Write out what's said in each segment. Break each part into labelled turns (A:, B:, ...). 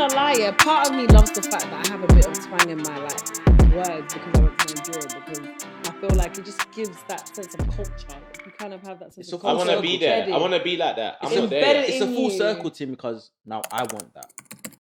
A: can't lie, yeah. Part of me loves the fact that I have a bit of twang in my like words because I went to Nigeria, because I feel like it just gives that sense of culture. You kind of have that sense of culture.
B: I want to be there. I want to be like that. I'm not there yet.
C: It's a full circle, Tim, because now I want that.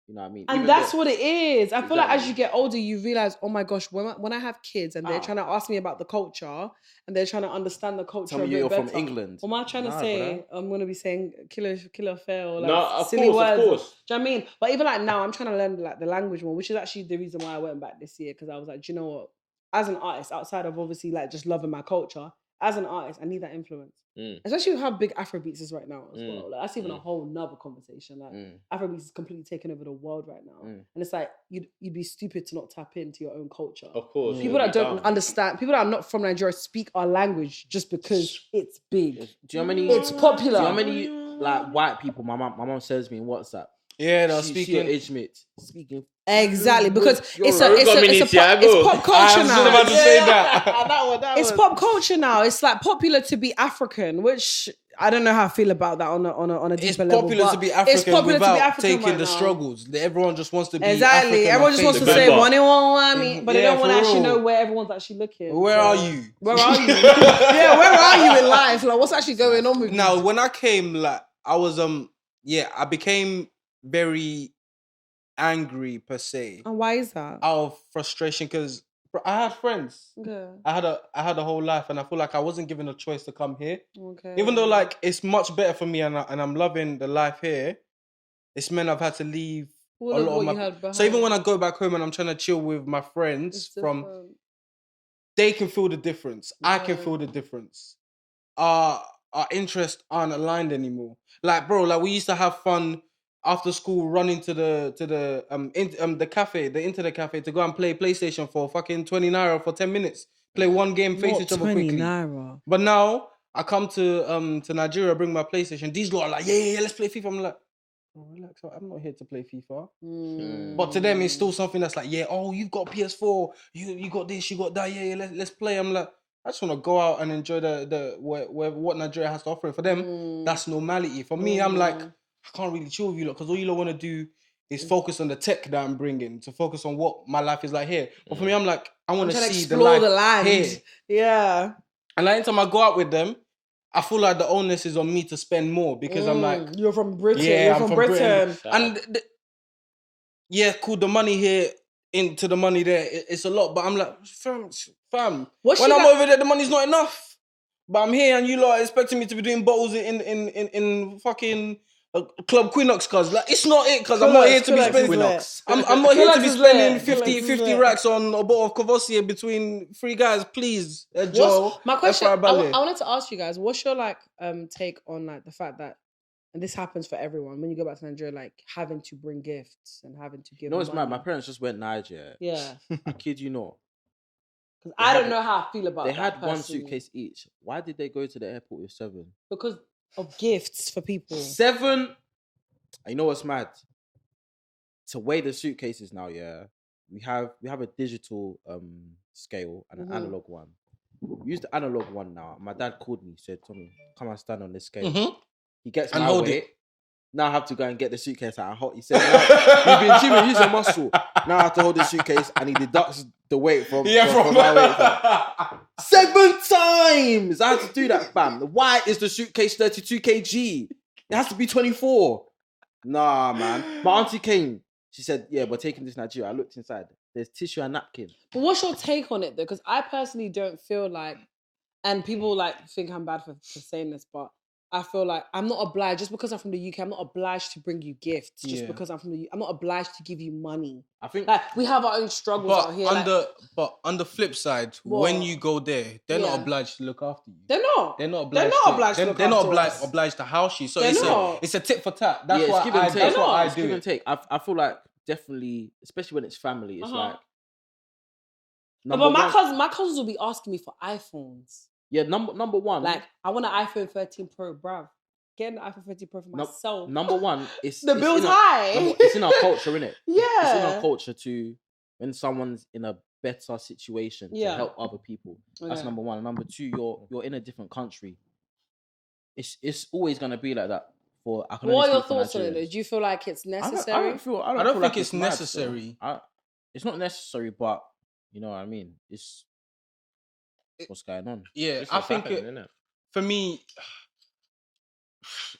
C: You know what I mean?
A: And that's what it is. I feel like as you get older, you realize, oh my gosh, when I have kids and they're trying to ask me about the culture and they're trying to understand the culture.
C: Tell me you're from England.
A: What am I trying to say? I'm going to be saying killer fair or like
B: of
A: silly words.
B: Of course.
A: Do you know what I mean? But even like now, I'm trying to learn like the language more, which is actually the reason why I went back this year, because I was like, do you know what? As an artist, outside of obviously like just loving my culture, as an artist, I need that influence. Especially with how big Afrobeats is right now as well. Like, that's even a whole nother conversation. Like Afrobeats is completely taking over the world right now. And it's like, you'd be stupid to not tap into your own culture.
B: Of course.
A: People that don't understand, people that are not from Nigeria speak our language just because it's big.
C: Do you know how many...
A: It's popular.
C: Do you know how many like white people my mom sends me in WhatsApp?
D: Yeah, they're speaking
C: age mate. Speaking
A: exactly, because it's pop culture
D: I was
A: now.
D: just about to say that.
A: It's pop culture now. It's like popular to be African, which I don't know how I feel about that on a deeper level.
D: It's popular to be African without taking the struggles. Everyone just wants to be
A: exactly.
D: African.
A: Everyone just wants to say one in one me, but they don't want to actually know where everyone's actually looking.
D: Where are you?
A: Where are you? Yeah, where are you in life? Like, what's actually going on with you?
D: Now, when I came, like, I was I became very angry per se.
A: And why is that?
D: Out of frustration, because I had friends.
A: Okay.
D: I had a whole life, and I feel like I wasn't given a choice to come here.
A: Okay.
D: Even though like it's much better for me, and I'm loving the life here, it's meant I've had to leave a lot of my. So even when I go back home and I'm trying to chill with my friends, they can feel the difference. Yeah. I can feel the difference. Our interests aren't aligned anymore. Like, bro, like we used to have fun after school, running to the cafe, the internet cafe, to go and play PlayStation for fucking 20 naira for 10 minutes. Play one game, face each other quickly.
A: 20 naira.
D: But now I come to Nigeria, bring my PlayStation. These guys are like, yeah, let's play FIFA. I'm like, oh, relax, I'm not here to play FIFA. But to them, it's still something that's like, yeah, oh, you've got PS4, you got this, you got that, yeah, let's play. I'm like, I just want to go out and enjoy what Nigeria has to offer. For them, that's normality. For me, I'm like, I can't really chill with you lot, because all you lot want to do is focus on the tech that I'm bringing, to focus on what my life is like here. But for me, I'm like, I want to see the land here.
A: Yeah.
D: And like, anytime I go out with them, I feel like the onus is on me to spend more, because I'm like,
A: you're from Britain.
D: Yeah,
A: I'm from Britain.
D: And yeah, cool. The money here into the money there, it's a lot. But I'm like, fam. When I'm over there, the money's not enough. But I'm here, and you lot are expecting me to be doing bottles in fucking Club Quinox, cuz like it's not it, cuz I'm not here to be spending I'm not here to be spending 50 racks on a bottle of Kamzostp between three guys, please. Joe,
A: my question, I wanted to ask you guys, what's your like take on like the fact that, and this happens for everyone when you go back to Nigeria, like having to bring gifts and having to give.
C: No, it's mad. My parents just went Nigeria.
A: Yeah.
C: I kid you not.
A: Because I don't know how I feel about that.
C: They had one suitcase each. Why did they go to the airport with 7?
A: Because of gifts for people.
C: 7. You know what's mad? To weigh the suitcases now, yeah. We have a digital scale and an analog one. We use the analog one now. My dad called me, said, Tommy, come and stand on this scale. He gets my weight. Now I have to go and get the suitcase out. He said, you've been gymming, use a muscle. Now I have to hold the suitcase, and he deducts the weight from my weight. 7 times! I had to do that, fam. Why is the suitcase 32 kg? It has to be 24. Nah, man. My auntie came. She said, yeah, we're taking this to Nigeria. I looked inside. There's tissue and napkin.
A: But what's your take on it, though? Because I personally don't feel like, and people like think I'm bad for saying this, but I feel like I'm not obliged, just because I'm from the UK, I'm not obliged to bring you gifts. Just because I'm from the UK, I'm not obliged to give you money.
C: I think
A: like we have our own struggles out here.
D: But on the flip side, when you go there, they're not obliged to look after you.
A: They're not.
D: They're not obliged. They're not obliged to house you. So it's a tit for tat. That's what I do.
C: Give and take. I feel like definitely, especially when it's family, it's like.
A: But my cousins will be asking me for iPhones.
C: Yeah, number one.
A: Like, I want an iPhone 13 Pro, bruv. Get an iPhone 13 Pro for myself.
C: Number one, it's
A: the bill's high.
C: It's in our culture, innit?
A: Yeah.
C: It's in our culture to, when someone's in a better situation, to help other people. That's number one. And number two, you're in a different country. It's always gonna be like that I can
A: What
C: only
A: are your
C: speak for
A: thoughts on it?
C: Nigerians.
A: Do you feel like it's necessary?
C: I don't feel
D: think
C: like
D: it's
C: mad,
D: necessary.
C: It's not necessary, but you know what I mean. It's what's going on.
D: Yeah,
B: It's
D: I think
B: happening,
D: for me,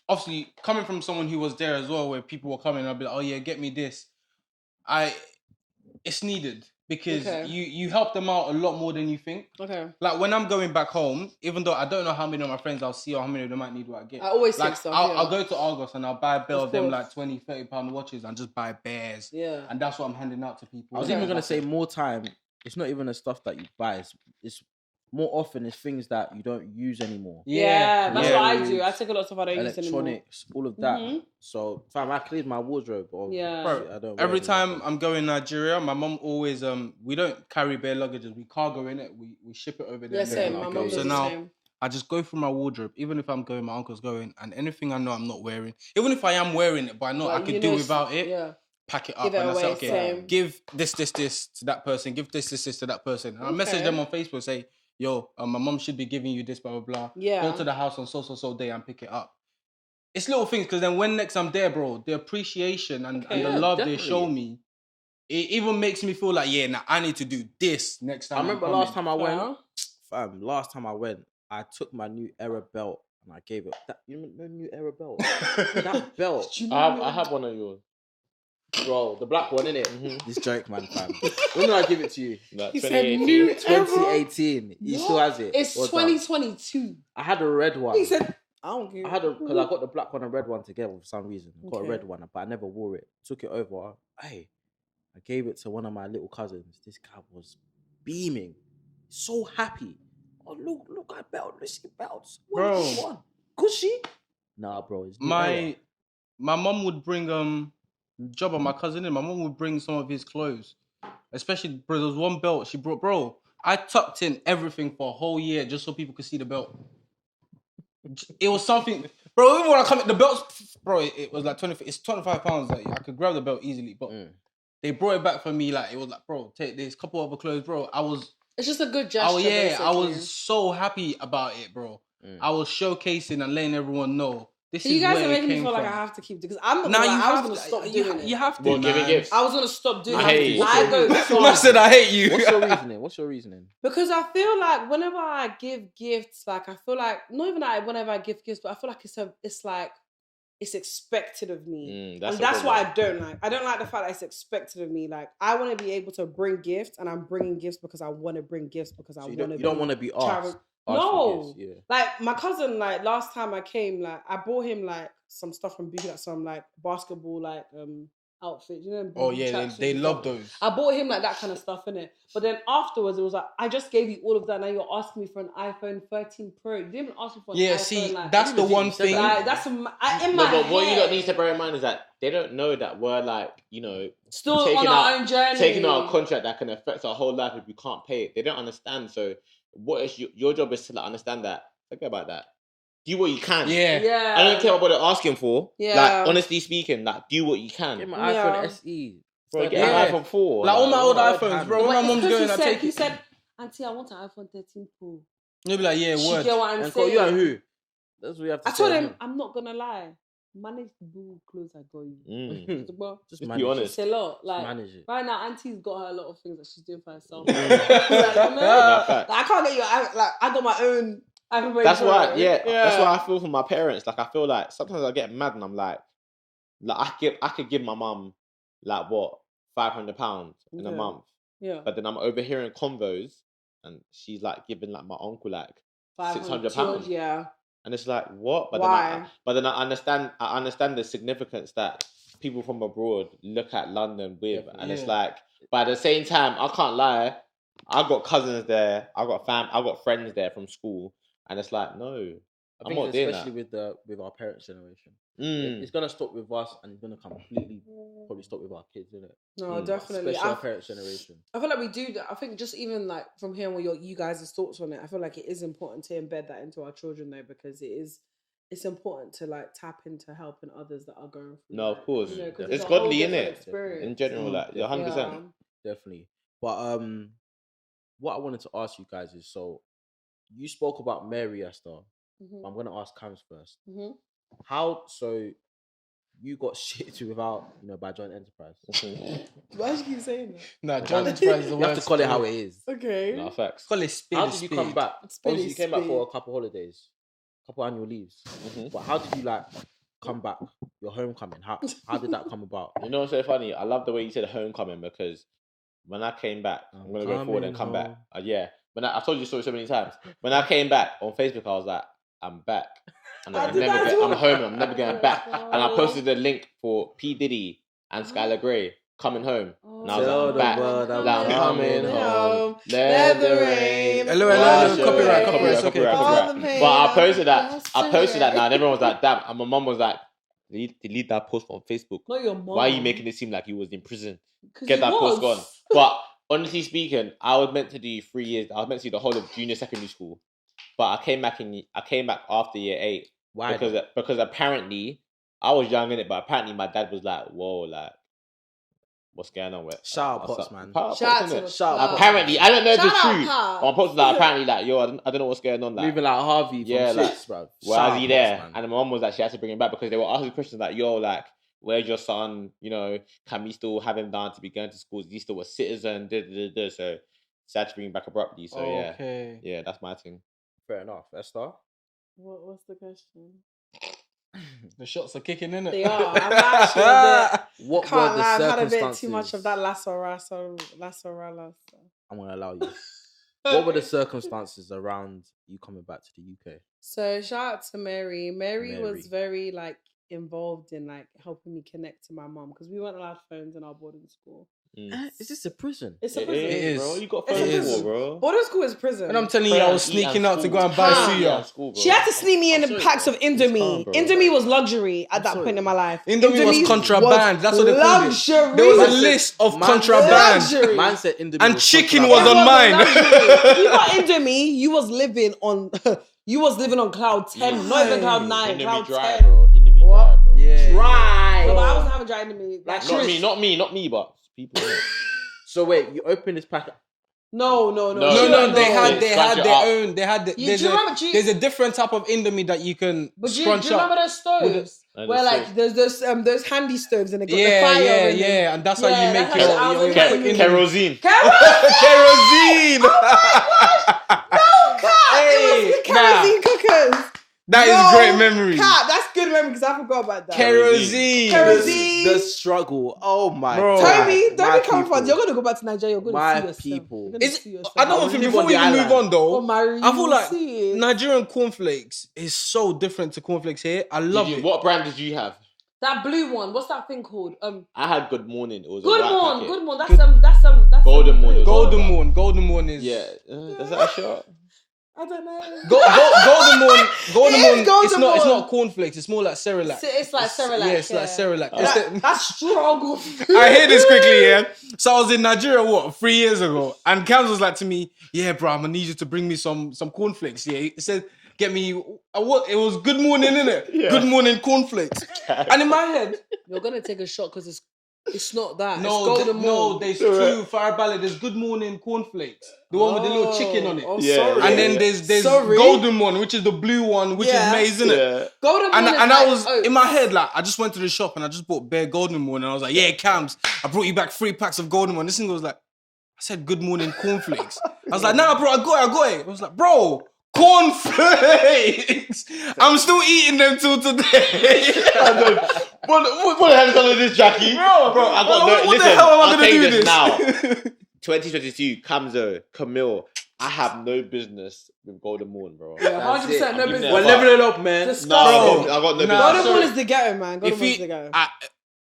D: obviously coming from someone who was there as well, where people were coming, I'll be like, oh yeah, get me this. It's needed because you help them out a lot more than you think.
A: Okay.
D: Like when I'm going back home, even though I don't know how many of my friends I'll see or how many of them might need what I get.
A: I always
D: like
A: take stuff.
D: I'll go to Argos and I'll buy a bill of them
A: course.
D: like 20, 30 pound watches and just buy bears.
A: Yeah.
D: And that's what I'm handing out to people.
C: I was even gonna say more time. It's not even the stuff that you buy. It's more often it's things that you don't use anymore.
A: Yeah, that's what I do. I take a lot of stuff I don't use anymore.
C: Electronics, all of that. So, fam, I cleared my wardrobe.
A: Yeah.
D: Bro,
C: I don't
D: every time I'm going Nigeria, my mum always we don't carry bare luggages. We cargo in it. We ship it over there.
A: Yeah, same. My mum does
D: so
A: the
D: now
A: same.
D: I just go through my wardrobe, even if I'm going, my uncle's going, and anything I know I'm not wearing, even if I am wearing it, but I know I could do without it.
A: Yeah.
D: Pack it up
A: Give it
D: and
A: away,
D: I say, okay,
A: same.
D: give this to that person, give this to that person. And I message them on Facebook, say, yo, my mum should be giving you this, blah, blah, blah.
A: Yeah.
D: Go to the house on so day and pick it up. It's little things, because then when next I'm there, bro, the appreciation and the love they show me, it even makes me feel like, yeah, now I need to do this next time.
C: I remember last time I went, I took my new Era belt and I gave it that. You know the new Era belt? That belt.
B: I have one of yours.
C: Bro, the black one, innit?
B: Mm-hmm.
C: This joke, man, fam. When did I give it to you?
B: Like
A: He said new
C: 2018. He still has it.
A: It's 2022.
C: I had a red one.
A: He said, I don't care.
C: Because I got the black one and red one together for some reason. I got a red one, but I never wore it. Took it over. Hey, I gave it to one of my little cousins. This guy was beaming. So happy. Oh, look at belt. Let's see belts. What
D: bro.
C: do you want? Cushy? Nah, bro. It's
D: my mum would bring job on my cousin in. My mum would bring some of his clothes. Especially, bro, there was one belt she brought. Bro, I tucked in everything for a whole year just so people could see the belt. It was something, bro. Even when I come, the belts, bro, it was like it's 25 pounds. Like, I could grab the belt easily, but they brought it back for me. Like it was like, bro, take this couple other clothes, bro. It's
A: just a good gesture.
D: Oh yeah, basically. I was so happy about it, bro. I was showcasing and letting everyone know.
A: You guys are making me feel like I have to keep it because I'm not. I was gonna stop doing it.
D: You have to.
B: Well, giving gifts.
A: I was gonna stop doing it.
D: I said I hate you.
C: What's your reasoning?
A: Because I feel like whenever I give gifts, like I feel like not even whenever I give gifts, but I feel like it's expected of me. And that's what I don't like. I don't like the fact that it's expected of me. Like I want to be able to bring gifts, and I'm bringing gifts because I want to bring gifts because I want to. You
C: don't want to be asked.
A: No, like my cousin, like last time I came, like I bought him like some stuff from Boogie, like some like basketball like outfit. You know?
D: Oh yeah, they love those.
A: I bought him like that kind of stuff in it. But then afterwards, it was like I just gave you all of that. Now you're asking me for an iPhone 13 Pro. You didn't even ask me for an iPhone.
D: See,
A: like,
D: that's the one thing.
A: Like, that's in my
B: but what you don't need to bear in mind is that they don't know that we're like, you know,
A: still on our own journey,
B: taking out a contract that can affect our whole life if we can't pay it. They don't understand. So what is your job is to like understand that. Forget about that. Do what you can.
A: Yeah.
B: I don't care about what they're asking for.
A: Yeah.
B: Like honestly speaking, like do what you can.
C: Get my iPhone SE.
B: Bro, get an iPhone 4.
D: Like all my old iPhones, bro. When my mom's going, I take it.
A: He said, Auntie, I want an iPhone 13 Pro.
D: You'll be like, yeah, word.
A: Get what I'm
C: and
A: saying?
C: you and who? That's what you have to say.
A: I told him, I'm not gonna lie. Manage the blue clothes I got you.
B: Just be honest.
A: It's a lot. Like
C: manage it.
A: Right now, Auntie's got her a lot of things that she's doing for herself. Like, I can't get you. I got my own.
B: That's why. Yeah, that's why I feel for my parents. Like I feel like sometimes I get mad and I'm like I could give my mum like what £500 in a month.
A: Yeah.
B: But then I'm overhearing convos and she's like giving like my uncle like £600.
A: Yeah.
B: And it's like, what? But
A: why?
B: Then I understand the significance that people from abroad look at London with. And it's like, but at the same time, I can't lie. I got cousins there. I got friends there from school. And it's like, no, I'm not doing that.
C: Especially with our parents' generation. It's going to stop with us and it's going to completely probably stop with our kids, isn't it?
A: No, definitely.
C: Especially our parents' generation.
A: I feel like we do that. I think just even like from hearing what you guys' thoughts on it, I feel like it is important to embed that into our children though, because it's important to like tap into helping others that are going through.
B: No, of course.
A: You know,
B: it's godly, innit? In general, like 100%.
C: Yeah, definitely. But what I wanted to ask you guys is, so you spoke about Mary, Esther. I'm going to ask Kamz first. How so? You got shit to without, by joint enterprise.
A: Why do you keep saying that?
D: Nah, joint enterprise is the
C: You have to
D: worst.
C: call it how it is.
A: Okay.
B: No, facts.
D: Call it speed.
C: How did you come back? Obviously, you came back for a
A: Speed.
C: couple holidays, couple annual leaves. But how did you come back? Your homecoming. How did that come about?
B: You know what's so funny? I love the way you said homecoming because when I came back, I'm gonna go forward and come back. Yeah. I've told you the story so many times. When I came back on Facebook, I was like, I'm back. And I'm home. I'm never going back. And I posted a link for P Diddy and Skylar Grey coming home. And I was like, I'm back. I'm coming home. Let the rain.
D: Hello. Copyright.
B: But I posted that now, and everyone was like, damn. And my mum was like, delete that post on Facebook.
A: Not your mom.
B: Why are you making it seem like he was in prison? Get that post gone. But honestly speaking, I was meant to do 3 years. I was meant to do the whole of junior secondary school. But I came back after year 8.
C: Why?
B: Because apparently I was young in it, but apparently my dad was like, "Whoa, like, what's going on with?"
C: Shout out Pops, man.
A: Shout out.
B: Apparently, I don't know if it's true.
A: Pops.
B: My Pops was like, apparently, like, yo, I don't know what's going on. Like,
C: Moving like Harvey from
B: yeah,
C: Six, bro.
B: why is he there? And my mom was like, she had to bring him back because they were asking questions like, yo, like, where's your son? You know, can we still have him down to be going to school? Is he still a citizen? So she had to bring him back abruptly. So yeah, that's my thing.
C: Fair enough. Esther?
A: What's the question?
D: The shots are kicking in it.
A: They are. I'm actually a bit.
C: What
A: Can't
C: were the
A: lie, I've had a
C: circumstances?
A: bit too much of that lasso.
C: I'm gonna allow you. What were the circumstances around you coming back to the UK?
A: So shout out to Mary. Mary was very involved in helping me connect to my mom because we weren't allowed phones in our boarding school.
C: Is this a prison?
A: It's a prison.
B: It is, bro. You got phones, bro.
A: Boarding school is prison.
D: And I'm telling you, I was sneaking out to go and buy suya.
A: She had to sneak me in packs of Indomie. Indomie was luxury at that point in my life.
D: Indomie was contraband. That's what they called it. There was a list of contraband.
C: Man said Indomie
D: and
C: was
D: chicken
C: contraband.
D: was on mine.
A: If you got Indomie, you was living on cloud 10, not even cloud 9, cloud 10.
B: Bro. Indomie dry, bro.
C: Yeah.
A: Dry. No, but I wasn't having dry Indomie.
B: Not me, but people.
C: So wait, you open this packet.
A: No.
D: They had their own. They had. There's a different type of Indomie that you can scrunch up.
A: Do you remember those stoves? Where there's those handy stoves and they got the fire.
D: Yeah, and that's how you make your
B: kerosene.
D: Kerosene.
A: No, cat. It was the kerosene cookers.
D: That is great memory.
A: Cat, that's good memory because I forgot about that.
D: Kerosene.
C: The struggle. Oh my
D: Bro.
C: God.
A: Toby, don't be coming from. You're gonna go back to Nigeria. You're gonna see yourself.
C: People.
D: I don't think before we even move on though. I feel like
A: see
D: Nigerian cornflakes is so different to cornflakes here. I love it.
B: What brand did you have?
A: that blue one. What's that thing called?
B: I had Good Morning. It was
A: Good
B: a white
A: Morn.
B: packet.
A: Good Morn. That's some.
B: Golden Morn.
D: Golden Morn is
B: Is that a shot?
A: I don't know.
D: Golden Morn. It's
A: Golden
D: not
A: Morn.
D: cornflakes. It's more like Cerelac.
A: It's like Cerelac.
D: Yeah, it's like Cerelac.
A: That's struggle.
D: I hear this quickly, yeah. So I was in Nigeria 3 years ago, and Kamz was like to me, "Yeah, bro, I'm gonna need you to bring me some cornflakes." Yeah, he said, "Get me what? It was Good Morning, innit?
B: Yeah.
D: Good Morning cornflakes." And in my head,
A: You're gonna take a shot because it's not that.
D: no,
A: it's Golden Morn.
D: there's two Fire There's Good Morning cornflakes, the one with the little chicken on it.
A: Oh,
B: Yeah,
A: sorry.
D: And then there's
A: Sorry.
D: Golden Morn, which is the blue one, which is maize, innit?
B: Yeah.
A: Golden Morn.
D: And I was in my head like I just went to the shop and I just bought bare Golden Morn and I was like, "Yeah, Kamz, I brought you back 3 packs of Golden Morn." This thing was like, I said Good Morning cornflakes. I was like, "Nah, bro, I got it." I was like, "Bro, cornflakes! I'm still eating them till today."
B: What the hell is all of this, Jackie? Bro, I got
D: what the hell am I
B: I'll
D: gonna
B: tell you
D: do
B: this
D: this?
B: now. 2022, Kamzo, Camille. I have no business with Golden Morn, bro.
A: Yeah, 100% no
B: I'm
A: business.
C: We're leveling up, man.
A: Disgusting.
B: No, I got no business.
A: Golden Morn is the ghetto, man. Golden
D: If
A: Morn is the ghetto.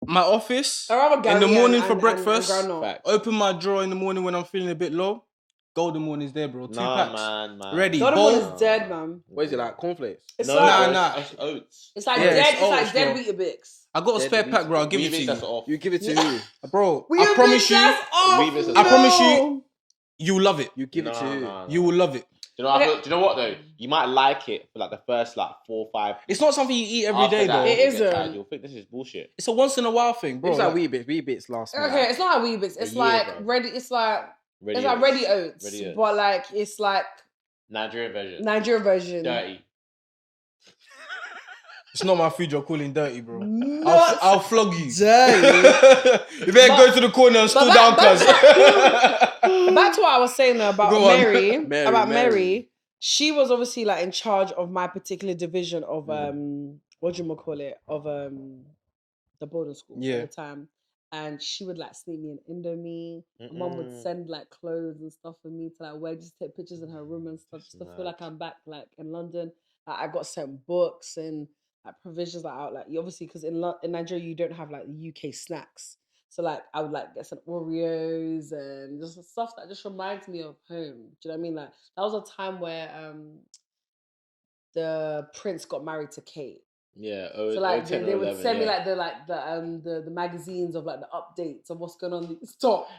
D: my office
A: I rather
D: in
A: Gary
D: the morning
A: and-
D: for
A: and-
D: breakfast,
A: and granola.
B: Facts.
D: open my drawer in the morning when I'm feeling a bit low. Golden Morn is there, bro. 2 packs.
B: Man.
D: Ready.
A: Golden
D: Bowl.
A: Morn is dead, man.
C: What is it like? Cornflakes?
A: It's
B: No,
A: like
D: nah.
B: It's oats.
A: it's like
D: Yeah,
A: dead.
D: it's
A: It's like
D: oats,
A: dead
D: bro.
A: Weetabix.
D: I got a spare pack, bro. I'll give it to you.
B: That's off.
C: You give it to who?
D: Bro, I
A: Weetabix,
D: promise you,
A: that's off.
B: Weetabix is
D: I promise
A: No.
D: you, you will love it.
C: You give it to who?
D: You will love it.
B: Do you know what though? You might like it for like the first 4 or 5.
D: It's not something you eat every
B: After
D: day,
B: that,
D: though.
A: It
B: you'll
A: isn't.
B: get tired. You'll think this is bullshit.
D: It's a once in a while thing, bro.
C: It's like Wee-Bits last night.
A: Okay, it's not like Weetabix. It's
C: year,
A: like
C: bro.
A: ready. It's like
B: Ready
A: ready oats,
B: Ready oats.
A: but like it's like
B: Nigerian version.
A: Nigerian version.
B: Dirty.
D: It's not my food you're calling dirty, bro.
A: Not
D: I'll flog you.
A: dirty.
D: You better go to the corner and stool down, cuz.
A: Back to what I was saying about
C: Go on.
A: Mary.
C: Mary.
A: She was obviously like in charge of my particular division of what do you call it? Of the boarding school at the time. And she would like sneak me an Indomie. My mum would send like clothes and stuff for me to like wear, just take pictures in her room and stuff, just to feel like I'm back like in London. Like, I got sent books and like provisions like out. Like obviously because in Nigeria you don't have like the UK snacks. So like I would like get some Oreos and just stuff that just reminds me of home. Do you know what I mean? Like that was a time where the prince got married to Kate.
B: Yeah.
A: So like they would send me like the magazines of like the updates of what's going on. Stop.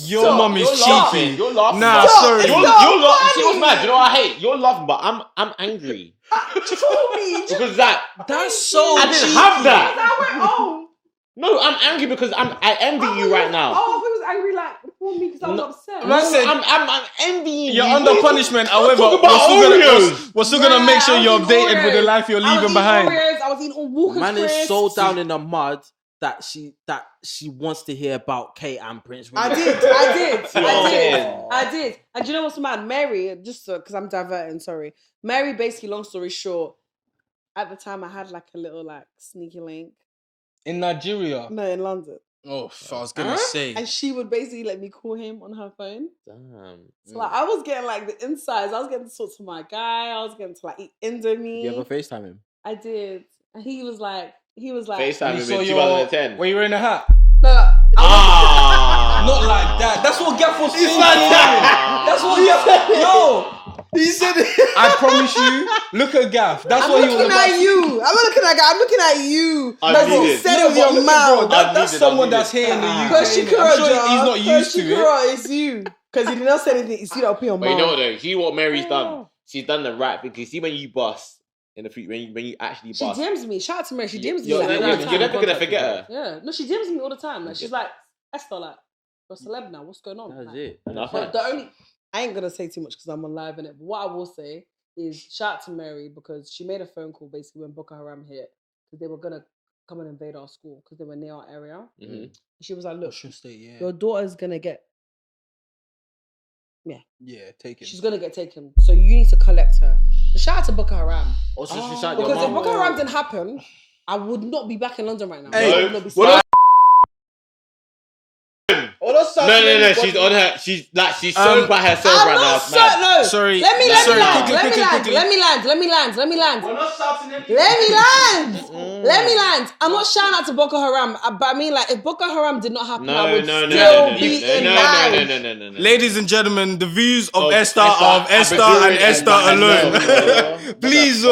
D: Your mum is cheeky.
B: You're laughing.
D: Nah, sorry.
B: You're laughing. See what's mad? You know what I hate? You're laughing, but I'm angry.
A: Told me.
B: Because
D: that's so
B: I didn't
D: cheeky.
B: have that.
A: I went, oh.
B: No, I'm angry because I envy you right now.
A: Oh, I thought he was angry like for me because I was upset.
D: Man said,
B: I'm envying you.
D: You're under punishment. However,
B: talk about
D: we're still gonna make sure you're updated with the life you're leaving behind.
A: I was eating all Walker's
C: Man is
A: crisps.
C: so down in the mud that she wants to hear about Kate and Prince William.
A: I did. And do you know what's mad? Mary, just because I'm diverting, sorry. Mary, basically, long story short, at the time I had like a little like sneaky link.
D: In Nigeria?
A: No, in London.
D: Oh, I was gonna say.
A: And she would basically let me call him on her phone.
B: Damn.
A: So like I was getting like the insides. I was getting to talk to my guy. I was getting to like eat Indomie.
C: You ever FaceTime him?
A: I did. And he was like
B: FaceTime him in
D: your
B: 2010.
D: Were you wearing a hat?
A: No.
D: Not like that. That's what Gaff was saying. That's what No. He said I promise you, look at Gaff. That's what he was about.
A: I'm not looking at you. I'm looking at you. That's what you said with your
D: Bro,
A: mouth.
D: that's someone that's here in the UK.
A: Because
D: I'm sure he's not used to it.
A: It's you. Because he did not say anything. It's you that open your mouth.
B: But you know what though? See what Mary's done? She's done the right thing. Because see when you bust in the future, when you actually bust.
A: She DMs me. Shout out to Mary. She DMs me.
B: You're
A: Like,
B: never going to forget her.
A: Yeah. No, she DMs me all the time. Like, she's like, Esther, like, you're a celeb now. What's going on?
C: That's
A: like,
C: it.
A: But I ain't going to say too much because I'm on live in it. But what I will say is shout out to Mary because she made a phone call basically when Boko Haram hit because they were going to come and invade our school because they were near our area. Mm-hmm. She was like, look, your daughter's going to get...
D: Yeah, taken.
A: She's going to get taken. So you need to collect her. So shout out to Boko Haram.
C: Also,
A: because if Boko Haram didn't happen, I would not be back in London right now.
D: Hey,
A: I would not be
B: No. She's on her. She's so by herself right now.
A: No.
D: Sorry.
A: Let me land.
D: Quickly.
A: Let me land.
D: We're not shouting anything.
A: Let me land. I'm not shouting out to Boko Haram, but I mean, like, if Boko Haram did not happen, I would still be in line.
B: No.
D: Ladies and gentlemen, the views of Esther and Esther alone. Please,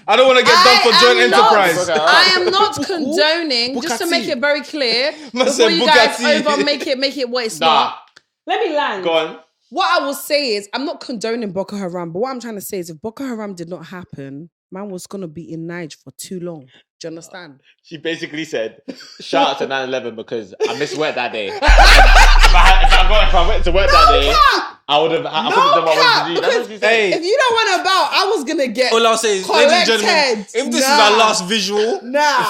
D: I don't want to get done for joint enterprise.
A: I am not condoning, just to make it very clear, before you guys over make it what it's not. Let me land.
B: Go on.
A: What I will say is, I'm not condoning Boko Haram, but what I'm trying to say is, if Boko Haram did not happen, man was going to be in Niger for too long. Do you understand?
B: She basically said, shout out to 9/11 because I missed work that day. if I went to work that day, I would have done what I wanted to do.
A: Hey, if you don't want about, I was going to get
D: all I'll say is, ladies and gentlemen, if this is our last visual,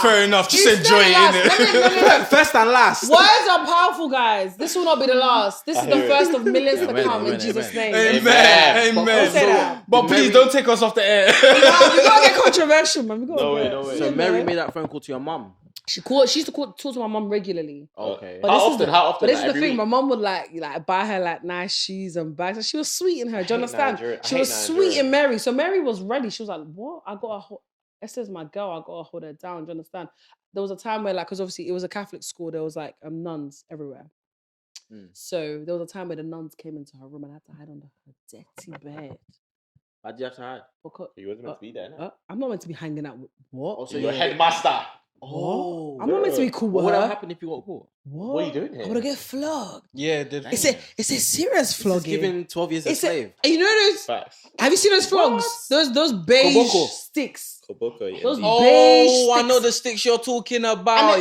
D: fair enough. Just enjoy it, innit?
C: First and last.
A: Words are powerful, guys. This will not be the last. This is the first of millions to come in Jesus' name.
D: Amen. But please don't take us off the air.
A: We gotta get controversial, man.
B: No way.
C: So Mary made that phone call to your mum.
A: She used to talk to my mum regularly.
C: Okay.
A: But
B: How often?
A: But this is the thing. My mum would like buy her like nice shoes and bags. And she was sweet in her. Do you understand? She was sweet in Mary. So Mary was ready. She was like, "What? Esther's my girl. I gotta hold her down." Do you understand? There was a time where because obviously it was a Catholic school. There was nuns everywhere. So there was a time where the nuns came into her room and I had to hide under her dirty bed.
C: Why did you have to hide?
B: Because you wasn't meant to be there. No?
A: I'm not meant to be hanging out with what?
B: Also, you're headmaster.
A: I'm not meant to be cool with
C: What
A: her.
C: would happen if you got caught?
B: What are you doing here?
A: I'm gonna get flogged.
D: Yeah,
A: It's a serious flogging.
C: It's given 12 years a slave.
A: You know those?
B: Facts.
A: Have you seen those flogs? Those beige
C: Koboko.
A: sticks.
B: Koboko, yeah.
A: Those
D: Oh,
A: beige
D: I know
A: sticks.
D: the sticks you're talking about.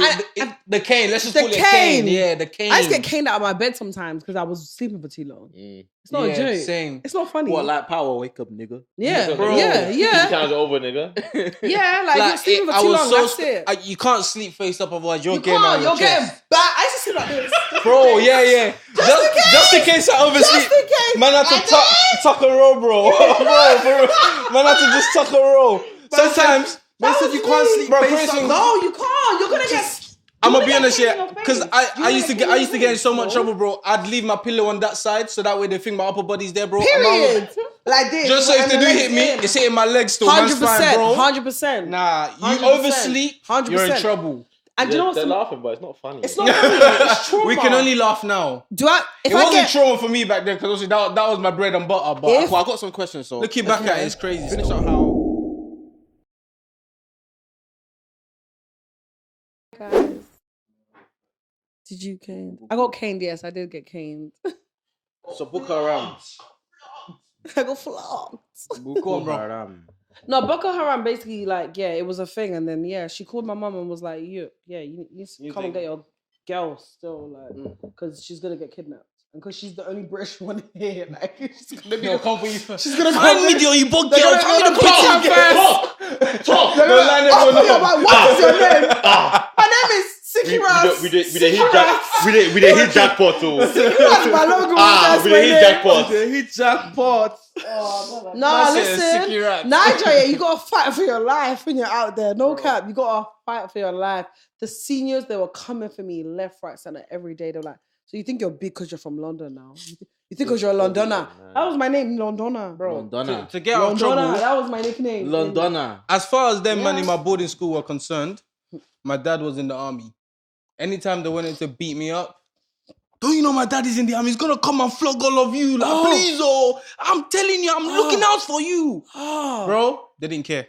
D: The cane. Let's just
A: The
D: call it
A: cane.
D: cane. Yeah, the cane.
A: I used to get caned out of my bed sometimes because I was sleeping for too long. It's not a joke.
D: Same.
A: It's not funny.
C: What, like power? Wake up, nigga.
A: Yeah,
B: Bro.
A: yeah.
B: You sound over, nigga.
A: Yeah, like you're sleeping for too long. That's it.
D: You can't sleep face up, otherwise you're
A: You
D: getting out
A: can't.
D: of your
A: You're getting
D: chest.
A: back. I used to sleep like this.
D: Bro, yeah. Just in case I oversleep.
A: Just in case.
D: Man had to tuck a roll, bro. Man had to just tuck a roll. Sometimes,
C: Man said you can't sleep
D: bro,
C: face up.
A: No, you can't. You're gonna get.
D: I'm gonna be honest
A: cane in
D: here,
A: your
D: because
A: face.
D: I used to get in so much
A: bro.
D: trouble, bro. I'd leave my pillow on that side, so that way they think my upper body's there, bro.
A: Period. Like this.
D: Just so if
A: and
D: they
A: the
D: do
A: legs
D: hit me,
A: in.
D: it's hitting my legs still. Man's fine, bro.
A: 100%.
D: Nah, you
A: 100%.
D: oversleep, you're in
A: 100%.
D: trouble.
A: And do you know
B: They're
A: what's
B: laughing, but it's not funny.
A: It's not funny. It's trauma.
D: We can only laugh now.
A: If
D: It
A: I
D: wasn't
A: get
D: trauma for me back then, because that was my bread and butter. But
A: If-
C: Well, I got some questions. So
D: looking back at it, it's crazy.
C: finish
D: still.
C: up how.
A: guys, did you cane? I got caned. Yes, I did get caned.
C: So book her around.
A: I got flogged.
C: Go on, bro.
A: No, Boko Haram basically it was a thing, and then she called my mum and was like, you need to come and get your girl still, because she's gonna get kidnapped, and because she's the only British one here, she's gonna be.
D: Come for you first.
A: She's gonna
D: Find me the you book girl. Find me the police.
B: Talk.
A: What is your name? My name is Sikiras.
B: We did hit jackpot too.
A: Sikiras, my logo.
B: We did hit jackpot.
C: They hit jackpot.
A: Nah,
D: That's it,
A: listen,
D: Sikiras.
A: Nigeria, you gotta fight for your life when you're out there. No cap, you gotta fight for your life. The seniors, they were coming for me left, right, center every day. They were like, "So you think you're big because you're from London now? You think because you're a Londoner?" That was my name, Londoner, bro.
C: Londoner.
D: To get out of trouble.
A: That was my nickname.
C: Londoner.
D: As far as them man
A: Yeah.
D: in my boarding school were concerned, my dad was in the army. Anytime they wanted to beat me up, don't you know my dad is in the army? He's gonna come and flog all of you. Like, please, I'm telling you, I'm looking out for you. Bro, they didn't care.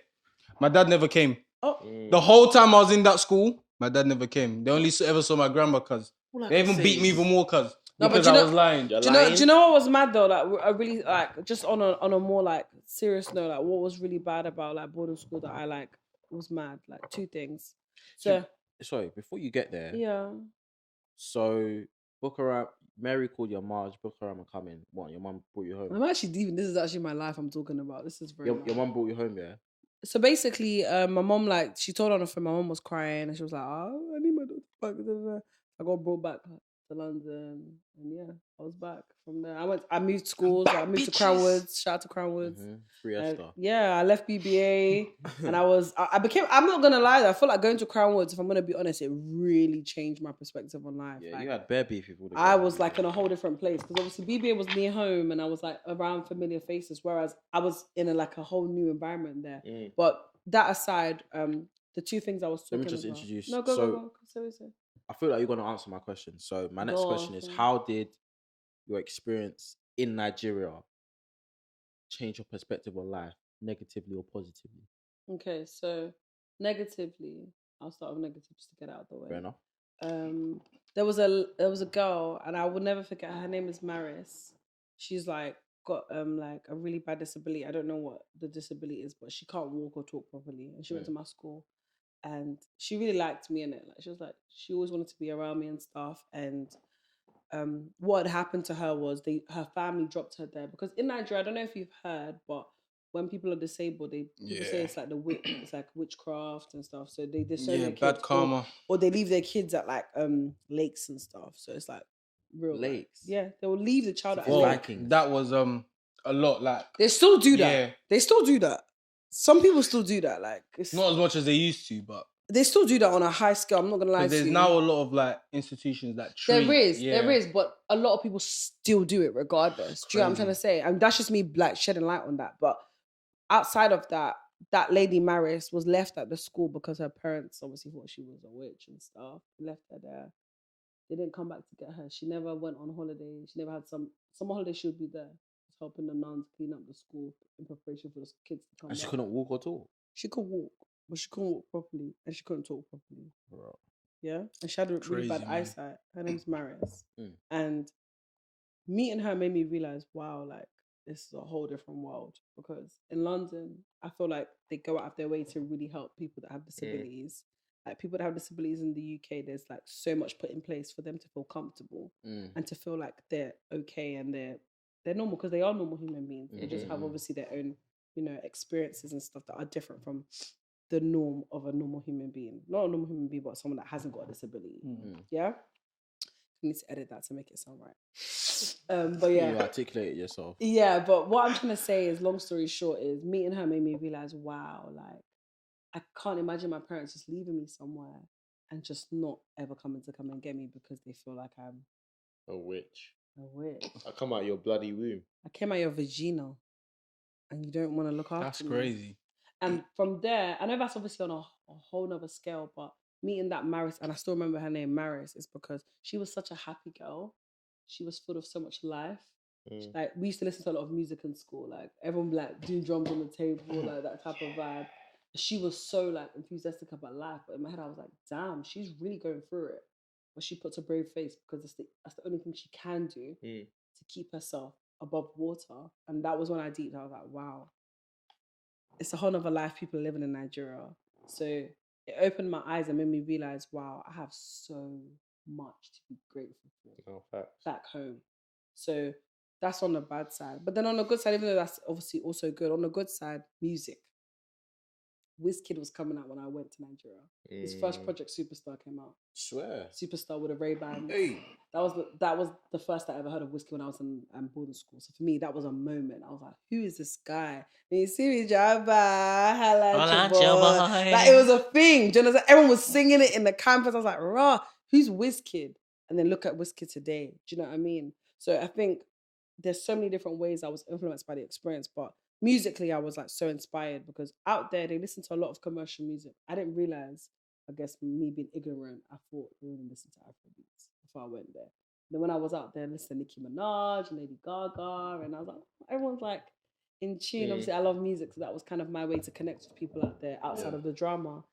D: My dad never came. The whole time I was in that school, my dad never came. They only ever saw my grandma, cuz. They even beat me even more, cuz. Because I was lying.
A: Do you know what was mad though? Like, I really just on a more serious note. Like, what was really bad about boarding school that I was mad. Like, two things. So
C: Sorry, before you get there.
A: yeah.
C: So book her out. Mary called your mom. Book her out and come in. What? Your mum brought you home.
A: I'm actually deep. This is actually my life I'm talking about. This is very.
C: Your mum brought you home, yeah.
A: So basically, my mom she told on her friend. My mom was crying and she was like, "Oh, I need my daughter back." I got brought back to London, and I was back from there. I moved schools. I moved to Crownwoods. Shout out to Crownwoods.
C: Free Esther.
A: I left BBA, and I became. I'm not gonna lie. I feel like going to Crownwoods. If I'm gonna be honest, it really changed my perspective on life.
C: Yeah, you had bare beef with all the
A: I
C: girls.
A: was in a whole different place because obviously BBA was near home, and I was around familiar faces, whereas I was in a whole new environment there. But that aside, the two things I was talking about.
C: Let me just introduce.
A: No, go. Seriously.
C: I feel like you're going to answer my question. So my next question is, how did your experience in Nigeria change your perspective on life, negatively or positively?
A: Okay, so negatively, I'll start with negative just to get out of the way.
C: Fair enough.
A: There was a girl, and I will never forget her. Her name is Maris. She's got a really bad disability. I don't know what the disability is, but she can't walk or talk properly. And she went to my school, and she really liked me in it. She was she always wanted to be around me and stuff. And what had happened to her was her family dropped her there because in Nigeria, I don't know if you've heard, but when people are disabled, people say it's it's witchcraft and stuff. So they disown their kids,
D: bad karma,
A: or they leave their kids at lakes and stuff. So it's real
C: lakes.
A: Yeah, they will leave the child at a
C: Well,
A: lake.
D: that was a lot.
A: They still do that.
D: Yeah.
A: They still do that. Some people still do that. It's
D: Not as much as they used to, but
A: they still do that on a high scale. I'm not gonna lie to you.
D: there's now a lot of institutions that treat.
A: There is, but a lot of people still do it regardless. Do you know what I'm trying to say? And that's just me shedding light on that. But outside of that, that lady Maris was left at the school because her parents obviously thought she was a witch and stuff. They left her there. They didn't come back to get her. She never went on holiday. She never had some holiday. She would be there, just helping the nuns clean up the school in preparation for the kids to come.
C: And she
A: back.
C: couldn't walk at all.
A: She could walk, but she couldn't walk properly, and she couldn't talk properly.
C: Bro.
A: Yeah, and she had really bad eyesight. Her name's Maris, and meeting her made me realize, wow, like this is a whole different world. Because in London, I feel like they go out of their way to really help people that have disabilities. Like people that have disabilities in the UK, there's like so much put in place for them to feel comfortable and to feel like they're okay and they're normal, because they are normal human beings. They just have obviously their own, you know, experiences and stuff that are different from the norm of a normal human being. Not a normal human being, but someone that hasn't got a disability. Yeah? I need to edit that to make it sound right. But yeah.
C: You articulate it yourself.
A: Yeah, but what I'm trying to say is, long story short, is meeting her made me realize, wow, like, I can't imagine my parents just leaving me somewhere and just not ever coming to come and get me because they feel like I'm
B: a witch.
A: A witch.
B: I come out your bloody womb.
A: I came out your vagina, and you don't want to look after
D: That's
A: me.
D: crazy.
A: And from there, I know that's obviously on a whole nother scale, but meeting that Maris, and I still remember her name, Maris, is because she was such a happy girl. She was full of so much life. Like, we used to listen to a lot of music in school, like everyone like doing drums on the table, like that type of vibe. She was so like enthusiastic about life, but in my head I was like, damn, she's really going through it. But she puts a brave face because that's the only thing she can do to keep herself above water. And that was when I deeped. I was like, wow, it's a whole other life people living in Nigeria. So it opened my eyes and made me realize, wow, I have so much to be grateful for back home. So that's on the bad side. But then on the good side, even though that's obviously also good, on the good side, music. Wizkid was coming out when I went to Nigeria. His first project, Superstar, came out.
C: Swear.
A: Superstar with a Ray-Ban.
C: Hey.
A: That was the first I ever heard of Wizkid when I was in boarding school. So for me, that was a moment. I was like, who is this guy? And you see me, Jabba, like it was a thing. Do you know? Everyone was singing it in the campus. I was like, rah, who's Wizkid? And then look at Wizkid today. Do you know what I mean? So I think there's so many different ways I was influenced by the experience, but musically, I was like so inspired because out there they listen to a lot of commercial music. I didn't realize, I guess me being ignorant, I thought they only listened to Afrobeats before I went there. Then when I was out there listening to Nicki Minaj and Lady Gaga, and I was like, everyone's like in tune. Obviously, I love music, so that was kind of my way to connect with people out there outside of the drama.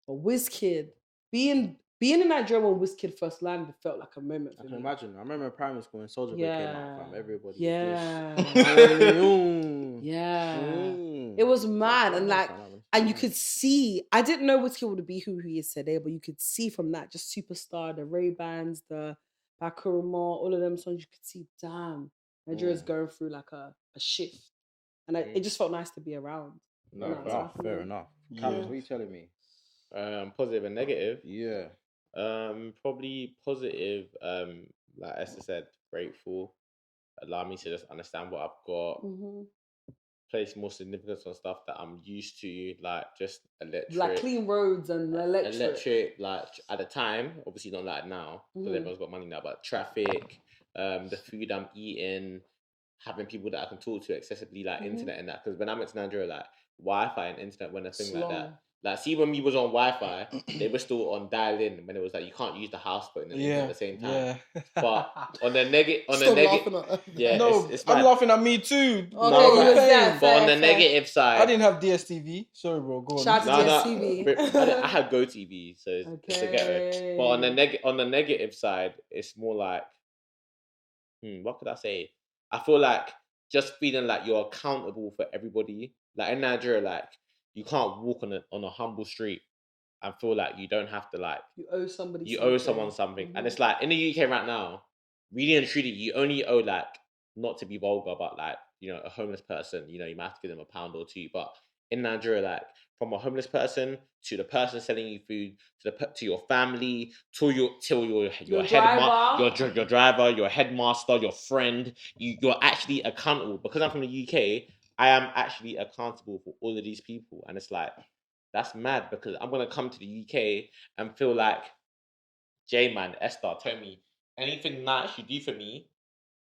A: But Wizkid, being in Nigeria when Wizkid first landed felt like a moment for me.
C: I can imagine. I remember in primary school when Soulja Boy came out, from everybody.
A: It was mad, and you could see. I didn't know Wizkid would be who he is today, but you could see from that, just Superstar, the Ray-Bans, the Bakuruma, all of them songs. You could see, damn, Nigeria's going through like a shift, and it just felt nice to be around.
C: No, fair enough. Kamz, what are you telling me?
B: Positive and negative.
C: Yeah.
B: Probably positive. Like Esther said, grateful. Allow me to just understand what I've got. Place more significance on stuff that I'm used to, like just electric,
A: like clean roads and electric.
B: Like at the time, obviously not like now because everyone's got money now. But traffic, the food I'm eating, having people that I can talk to accessibly, like internet and that. Because when I went to Nigeria, like Wi-Fi and internet weren't a thing like that. Like, see, when we was on Wi-Fi, they were still on dial-in when it was like you can't use the house phone at the same time. But on the negative, it's
D: I'm laughing at me too.
B: But on the negative side,
D: I didn't have DSTV. Sorry, bro. Go on.
A: Shout out to DSTV.
B: I had Go TV, so it's a ghetto. But on the negative side, it's more like, what could I say? I feel like just feeling like you're accountable for everybody. Like in Nigeria, like, you can't walk on a humble street and feel like you don't have to, like,
A: you owe somebody.
B: You owe someone something, and it's like in the UK right now, really and truly, you only owe, like, not to be vulgar, but like, you know, a homeless person, you know, you might have to give them £1 or £2. But in Nigeria, like, from a homeless person to the person selling you food to your family to your driver, your headmaster, your friend, you're actually accountable. Because I'm from the UK, I am actually accountable for all of these people. And it's like, that's mad because I'm going to come to the UK and feel like, Jman, Esther, tell me, anything nice you do for me,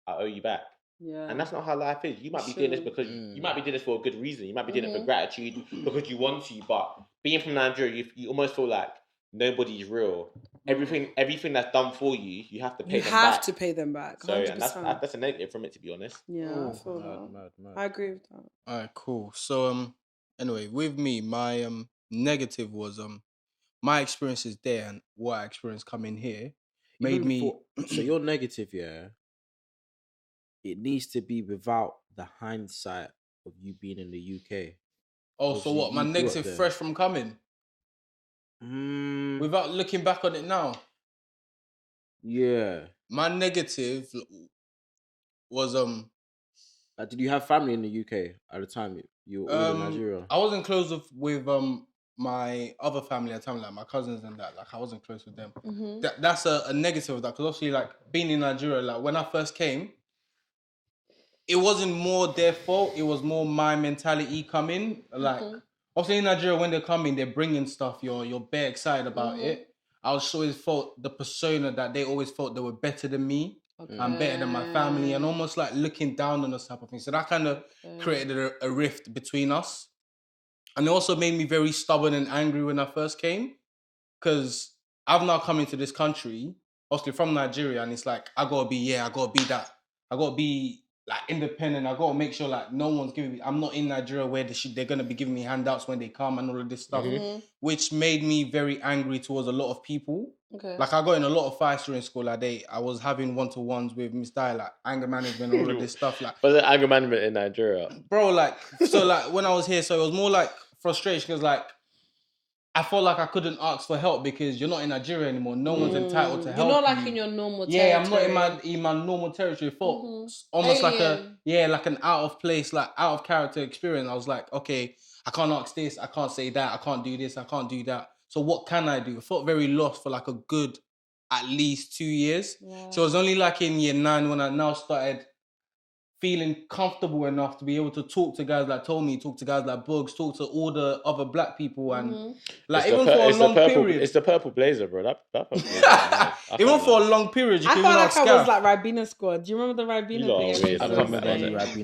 B: I owe you back. Yeah. And that's not how life is. You might be doing this because you might be doing this for a good reason. You might be doing it for gratitude because you want to. But being from Nigeria, you almost feel like nobody's real. Everything that's done for you, you have to pay them back. You have
A: to pay them back. 100%.
B: So and that's a negative from it, to be honest.
A: Yeah, I feel that. I agree with that.
D: All right, cool. So anyway, with me, my negative was my experiences there and what I experienced coming here made
C: Even
D: me.
C: so you're negative, yeah. It needs to be without the hindsight of you being in the UK.
D: Oh, so what? My negative fresh from coming? Without looking back on it now?
C: Yeah.
D: My negative was
C: did you have family in the UK at the time? You were all in Nigeria.
D: I wasn't close with my other family at the time, like my cousins and that. Like I wasn't close with them.
A: Mm-hmm.
D: That's a negative of that, because obviously, like being in Nigeria, like when I first came, it wasn't more their fault. It was more my mentality coming. Like obviously in Nigeria, when they're coming, they're bringing stuff. You're bare excited about it. I always felt the persona that they always felt they were better than me. I'm better than my family, and almost like looking down on us type of thing. So that kind of created a rift between us. And it also made me very stubborn and angry when I first came, because I've now come into this country, obviously from Nigeria, and it's like, I gotta be that. I gotta be like independent. I gotta make sure like no one's giving me, I'm not in Nigeria where they're gonna be giving me handouts when they come and all of this stuff, which made me very angry towards a lot of people. Okay. Like I got in a lot of fights during school. Like I was having one-to-ones with Miss Dai, like anger management, all of this stuff. Like,
B: was it anger management in Nigeria,
D: bro? Like, so like when I was here, so it was more like frustration, because like I felt like I couldn't ask for help because you're not in Nigeria anymore. No one's entitled to help.
A: You're not like in your normal territory.
D: Yeah, I'm not in my normal territory. It felt almost like like an out of place, like out of character experience. I was like, okay, I can't ask this, I can't say that, I can't do this, I can't do that. So what can I do? I felt very lost for like a good at least 2 years. Yeah. So it was only like in year 9 when I now started feeling comfortable enough to be able to talk to guys like Tommy, talk to guys like Bugs, talk to all the other black people, and like even for a long period.
B: It's the purple blazer, bro. That purple blazer.
D: Even for a long period, you
A: I felt like I was like Ribena squad. Do you remember the Ribena thing?
B: I remember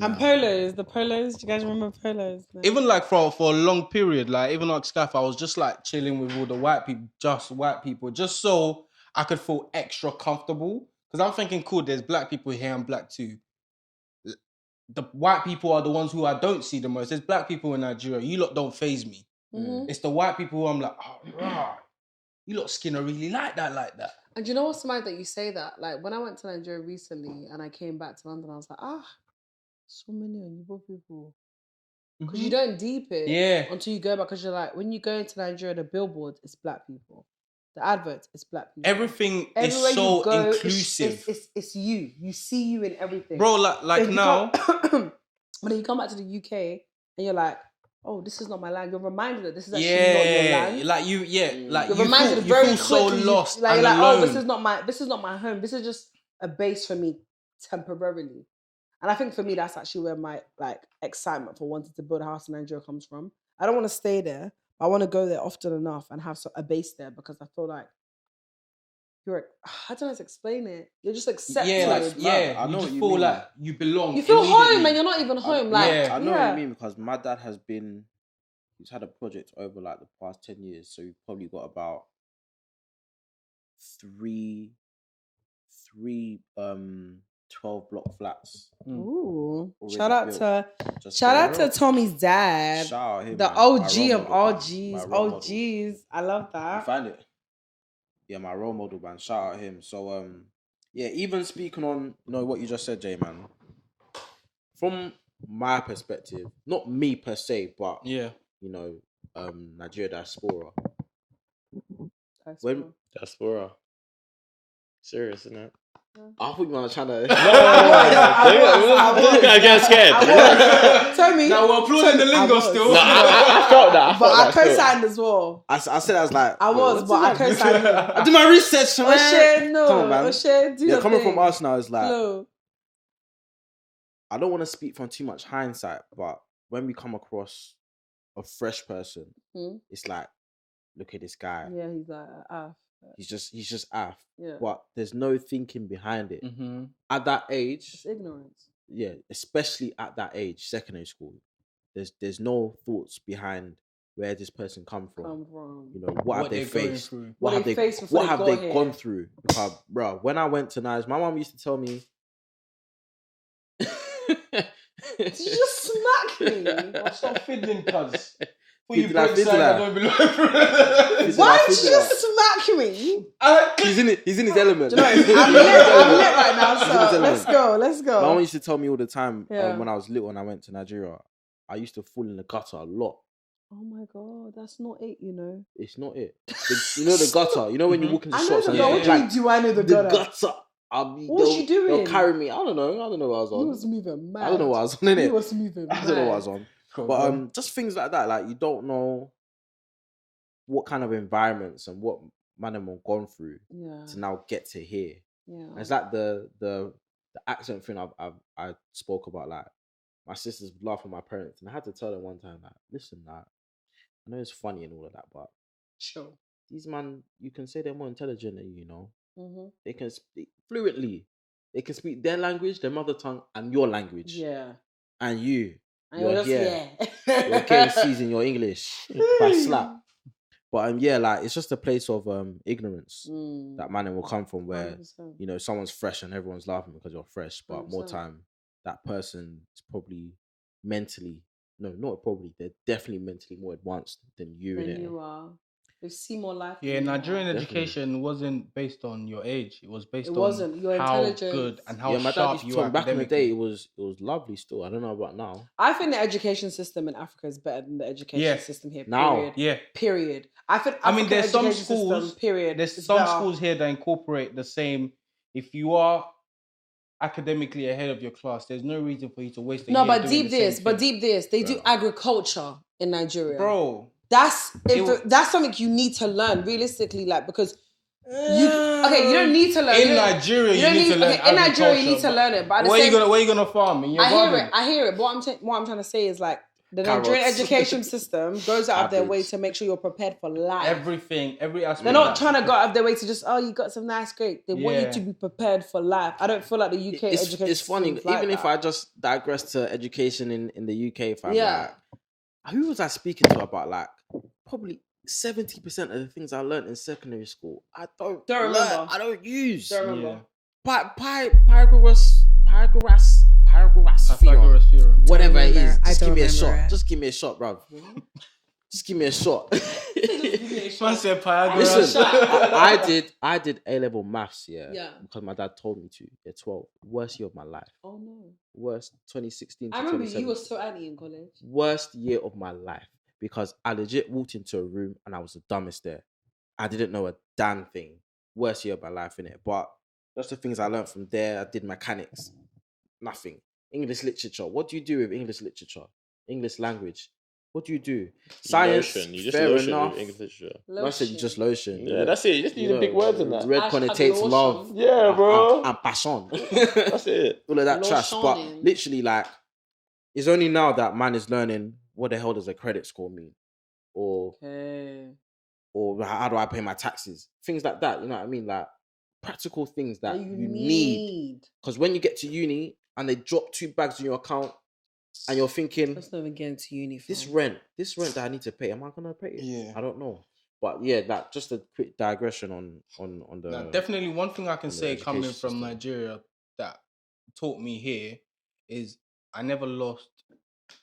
A: and polos, the polos. Do you guys remember polos? No.
D: Even like for a long period, like even like Scaff, I was just like chilling with all the white people, just so I could feel extra comfortable. Because I'm thinking, cool, there's black people here, I'm black too. The white people are the ones who I don't see the most. There's black people in Nigeria. You lot don't faze me. It's the white people who I'm like, oh, rah, you lot skin are really like that.
A: And do you know what's mad that you say that? Like when I went to Nigeria recently and I came back to London, I was like, so many Igbo people. Because you don't deep it until you go back. Because you're like, when you go into Nigeria, the billboard, it's black people. The adverts, it's black people.
D: Everything is so inclusive.
A: It's you. You see you in everything.
D: Bro, like now.
A: When you come back to the UK and you're like, oh, this is not my land. You're reminded that this is actually not your land.
D: Like
A: you're reminded very quickly.
D: So lost
A: like,
D: and
A: you're like,
D: alone.
A: oh, this is not my home. This is just a base for me temporarily. And I think for me, that's actually where my like excitement for wanting to build a house in Nigeria comes from. I don't want to stay there. I want to go there often enough and have a base there, because I feel like I don't know how to explain it. You're just accepted.
D: I know you just feel like you belong.
A: You feel home and you're not even home.
C: I know what you mean, because my dad he's had a project over like the past 10 years. So we've probably got about three 12-block flats.
A: Ooh. Shout out to Tommy's dad.
C: Shout out him,
A: the
C: man.
A: OG of OGs. I love that.
C: You find it? Yeah, my role model, man. Shout out him. So even speaking on what you just said, Jman, from my perspective, not me per se, but Nigeria diaspora.
B: Diaspora. Serious, isn't it?
C: I thought you were trying to.
B: I get scared.
A: Tell me.
D: No, we're applauding the lingo still.
B: No, I felt that.
A: But I co-signed as well.
C: I said I was like.
A: I was, but I co-signed.
C: I do my research, man.
A: No.
C: Come on, man. Coming from us now is like.
A: No.
C: I don't want to speak from too much hindsight, but when we come across a fresh person, it's like, look at this guy.
A: Yeah, he's like,
C: He's just af.
A: Yeah.
C: But there's no thinking behind it. At that age,
A: it's ignorance.
C: Yeah, especially at that age, secondary school. There's no thoughts behind where this person come from. What have they faced? What have they gone through? Because, bro, when I went to Nice, my mom used to tell me.
A: Did you just smack me?
D: Stop fiddling, cuz. For you broke side, I don't belong.
A: Why did you just smack me?
C: He's in his element.
A: I'm lit right now, so let's go.
C: My mom used to tell me all the time
A: Yeah.
C: when I was little and I went to Nigeria, I used to fall in the gutter a lot.
A: Oh my god, that's not it, you know.
C: It's not it. You know the gutter. You know when you walk in the
A: I know
C: shops
A: the
C: and
A: gutter. What do you do? I know the gutter.
C: gutter.
A: What was you doing?
C: They'll carry me. I don't know what I was on.
A: You was moving mad.
C: I don't know what I was on, innit?
A: You was moving mad.
C: I don't know what I was on. But just things like that, like you don't know what kind of environments and what man have gone through to now get to here.
A: Yeah.
C: And it's like the accent thing I spoke about. Like my sisters would laugh at my parents, and I had to tell them one time, like, listen, like, I know it's funny and all of that, but
A: sure,
C: these man, you can say they're more intelligent than you know.
A: Mm-hmm.
C: They can speak fluently. They can speak their language, their mother tongue, and your language.
A: Yeah.
C: And you're
A: here.
C: You're KFCs in your English by slap. But like it's just a place of ignorance that man will come from, where
A: 100%.
C: you know someone's fresh and everyone's laughing because you're fresh, but
A: 100%.
C: more time that person is probably they're definitely mentally more advanced than you.
A: Than you are. They see more life.
D: Yeah, Nigerian education wasn't based on your age. It was based
A: on
D: your
A: how
D: intelligence. Good and how
C: my
D: sharp
C: dad
D: you are.
C: Back in the day, it was lovely still. I don't know about now.
A: I think the education system in Africa is better than the education system here.
C: Now,
A: period.
D: I mean, there's some schools.
A: System, period.
D: There's some schools here that incorporate the same. If you are academically ahead of your class, there's no reason for you to waste a year.
A: But deep this. They do agriculture in Nigeria,
D: bro.
A: That's something you need to learn realistically, like, because you don't need to learn
D: in Nigeria. You need to learn.
A: In Nigeria, you need to learn it. But
D: where you gonna farm in your garden?
A: I hear it. But what I'm trying to say is, like, the Nigerian education system goes out of their way to make sure you're prepared for life. Every aspect. They're not trying to go out of their way to just, you got some nice grades. They want you to be prepared for life. I don't feel like the UK education system.
C: It's funny, even if I just digress to education in the UK, if I'm like, who was I speaking to about, like, probably 70% of the things I learned in secondary school, I don't remember. I don't use.
A: Don't remember.
C: Pythagoras theorem. Whatever it is. Just give me a shot. Just give me a shot, bruv. Just give me a shot.
D: Man said Pythagoras.
C: Listen, I did A-level maths, because my dad told me to. Year 12. Worst year of my life.
A: Oh no.
C: Worst 2016 to
A: I remember
C: 2017.
A: you were so anti in college.
C: Worst year of my life. Because I legit walked into a room and I was the dumbest there. I didn't know a damn thing. Worst year of my life, innit? But that's the things I learned from there. I did mechanics. Nothing. English literature. What do you do with English literature? English language. What do you do? Science. You just fair enough.
B: English literature.
C: I said you just lotion.
B: Yeah, that's it. You just need the big words in that.
C: Red connotates love.
B: Yeah, bro.
C: And passion.
B: That's it.
C: All of that trash. But literally, like, it's only now that man is learning what the hell does a credit score mean? Or how do I pay my taxes? Things like that, you know what I mean? Like, practical things that you need. Because when you get to uni and they drop 2 bags in your account and you're thinking,
A: let's not even get into uni.
C: This rent that I need to pay, am I going to pay it?
D: Yeah.
C: I don't know. But yeah, that just a quick digression on the...
D: Now, definitely one thing I can say coming from Nigeria that taught me here is I never lost...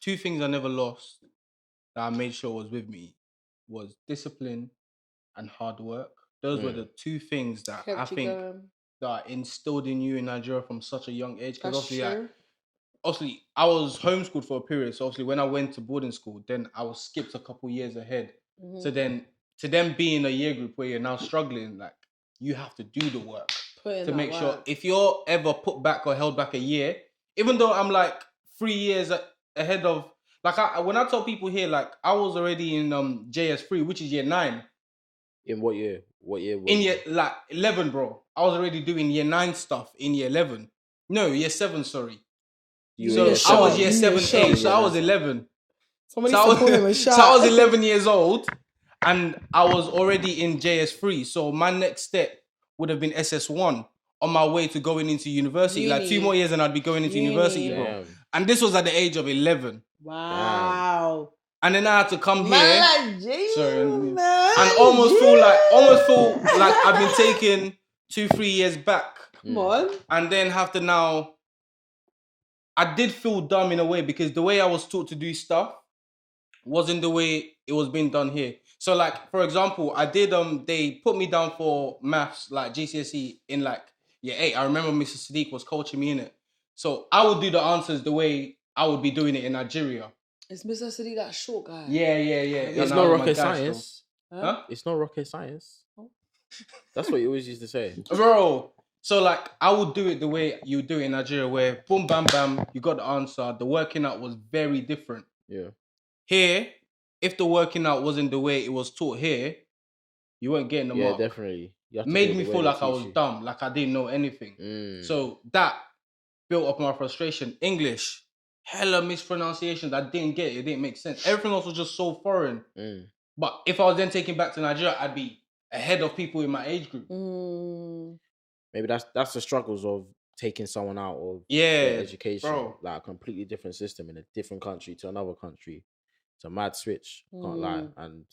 D: 2 things I never lost that I made sure was with me was discipline and hard work. Those were the 2 things that I think that are instilled in you in Nigeria from such a young age. Because obviously, I was homeschooled for a period. So obviously, when I went to boarding school, then I was skipped a couple years ahead. Mm-hmm. So then, to them being a year group where you're now struggling, like, you have to do the work to make sure if you're ever put back or held back a year, even though I'm like 3 years ahead of, like, when I tell people here, like, I was already in JS3, which is year 9.
C: In what year?
D: In year, like, 11, bro. I was already doing year 9 stuff in year 11. No, year 7, sorry. I was year 7A, so I was 11. So I was 11 years old, and I was already in JS3. So my next step would have been SS1 on my way to going into university. Like 2 more years and I'd be going into university, bro. And this was at the age of 11.
A: Wow.
D: And then I had to come here. And almost feel like I've been taken 2-3 years back.
A: Come on.
D: And then have to now... I did feel dumb in a way because the way I was taught to do stuff wasn't the way it was being done here. So like, for example, I did they put me down for maths, like GCSE in like year 8. I remember Mr. Sadiq was coaching me in it. So I would do the answers the way I would be doing it in Nigeria.
A: Is Mr. Sadiq that short guy?
D: Yeah.
C: It's not rocket science.
D: Huh?
C: It's not rocket science. That's what you always used to say.
D: Bro. So like, I would do it the way you do it in Nigeria, where boom, bam, bam, you got the answer. The working out was very different.
C: Yeah.
D: Here, if the working out wasn't the way it was taught here, you weren't getting the mark.
C: Yeah, definitely.
D: Made me feel like I was dumb, like I didn't know anything. So that built up my frustration. English, hella mispronunciations. I didn't get it. It didn't make sense. Everything else was just so foreign. But if I was then taken back to Nigeria, I'd be ahead of people in my age group.
C: Maybe that's the struggles of taking someone out of
D: their
C: education,
D: bro.
C: like a completely different system in a different country to another country. It's a mad switch, can't lie. And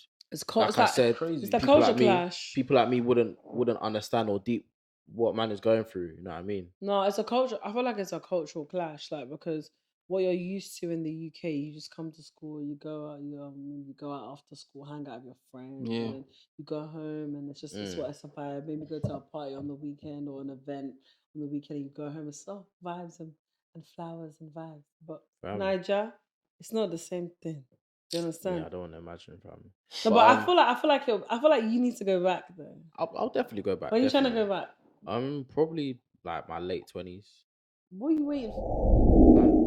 C: like I said,
A: it's the culture clash.
C: People like me wouldn't understand or deep what man is going through. You know what I mean?
A: No, it's a culture. I feel like it's a cultural clash, like because what you're used to in the UK, you just come to school, you go out, you go out after school, hang out with your friends, and then you go home, and it's just it's what it's a vibe. Maybe go to a party on the weekend or an event on the weekend. You go home, it's vibes and flowers and vibes. But Niger, it's not the same thing. Do you understand?
C: Yeah, I don't want to imagine, fam.
A: No, but I feel like you need to go back though.
C: I'll definitely go back.
A: When are you trying to go back?
C: Probably like my late 20s.
A: What are you waiting for?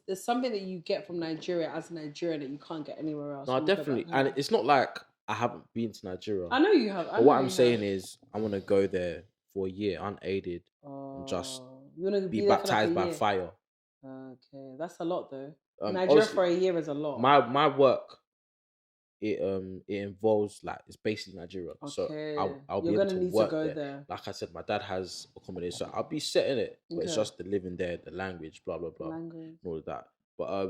A: There's something that you get from Nigeria as a Nigerian that you can't get anywhere else.
C: No, definitely. And it's not like I haven't been to Nigeria.
A: I know you have.
C: But what I'm saying is I want to go there for a year unaided and just be baptized by fire.
A: Okay, that's a lot though. Nigeria for a year is a lot.
C: My work, it involves like it's basically Nigeria.
A: Okay.
C: So I'll be able to work there. Like I said, my dad has accommodation, so I'll be set in it. But it's just the living there, the language, blah blah blah, and all of that. But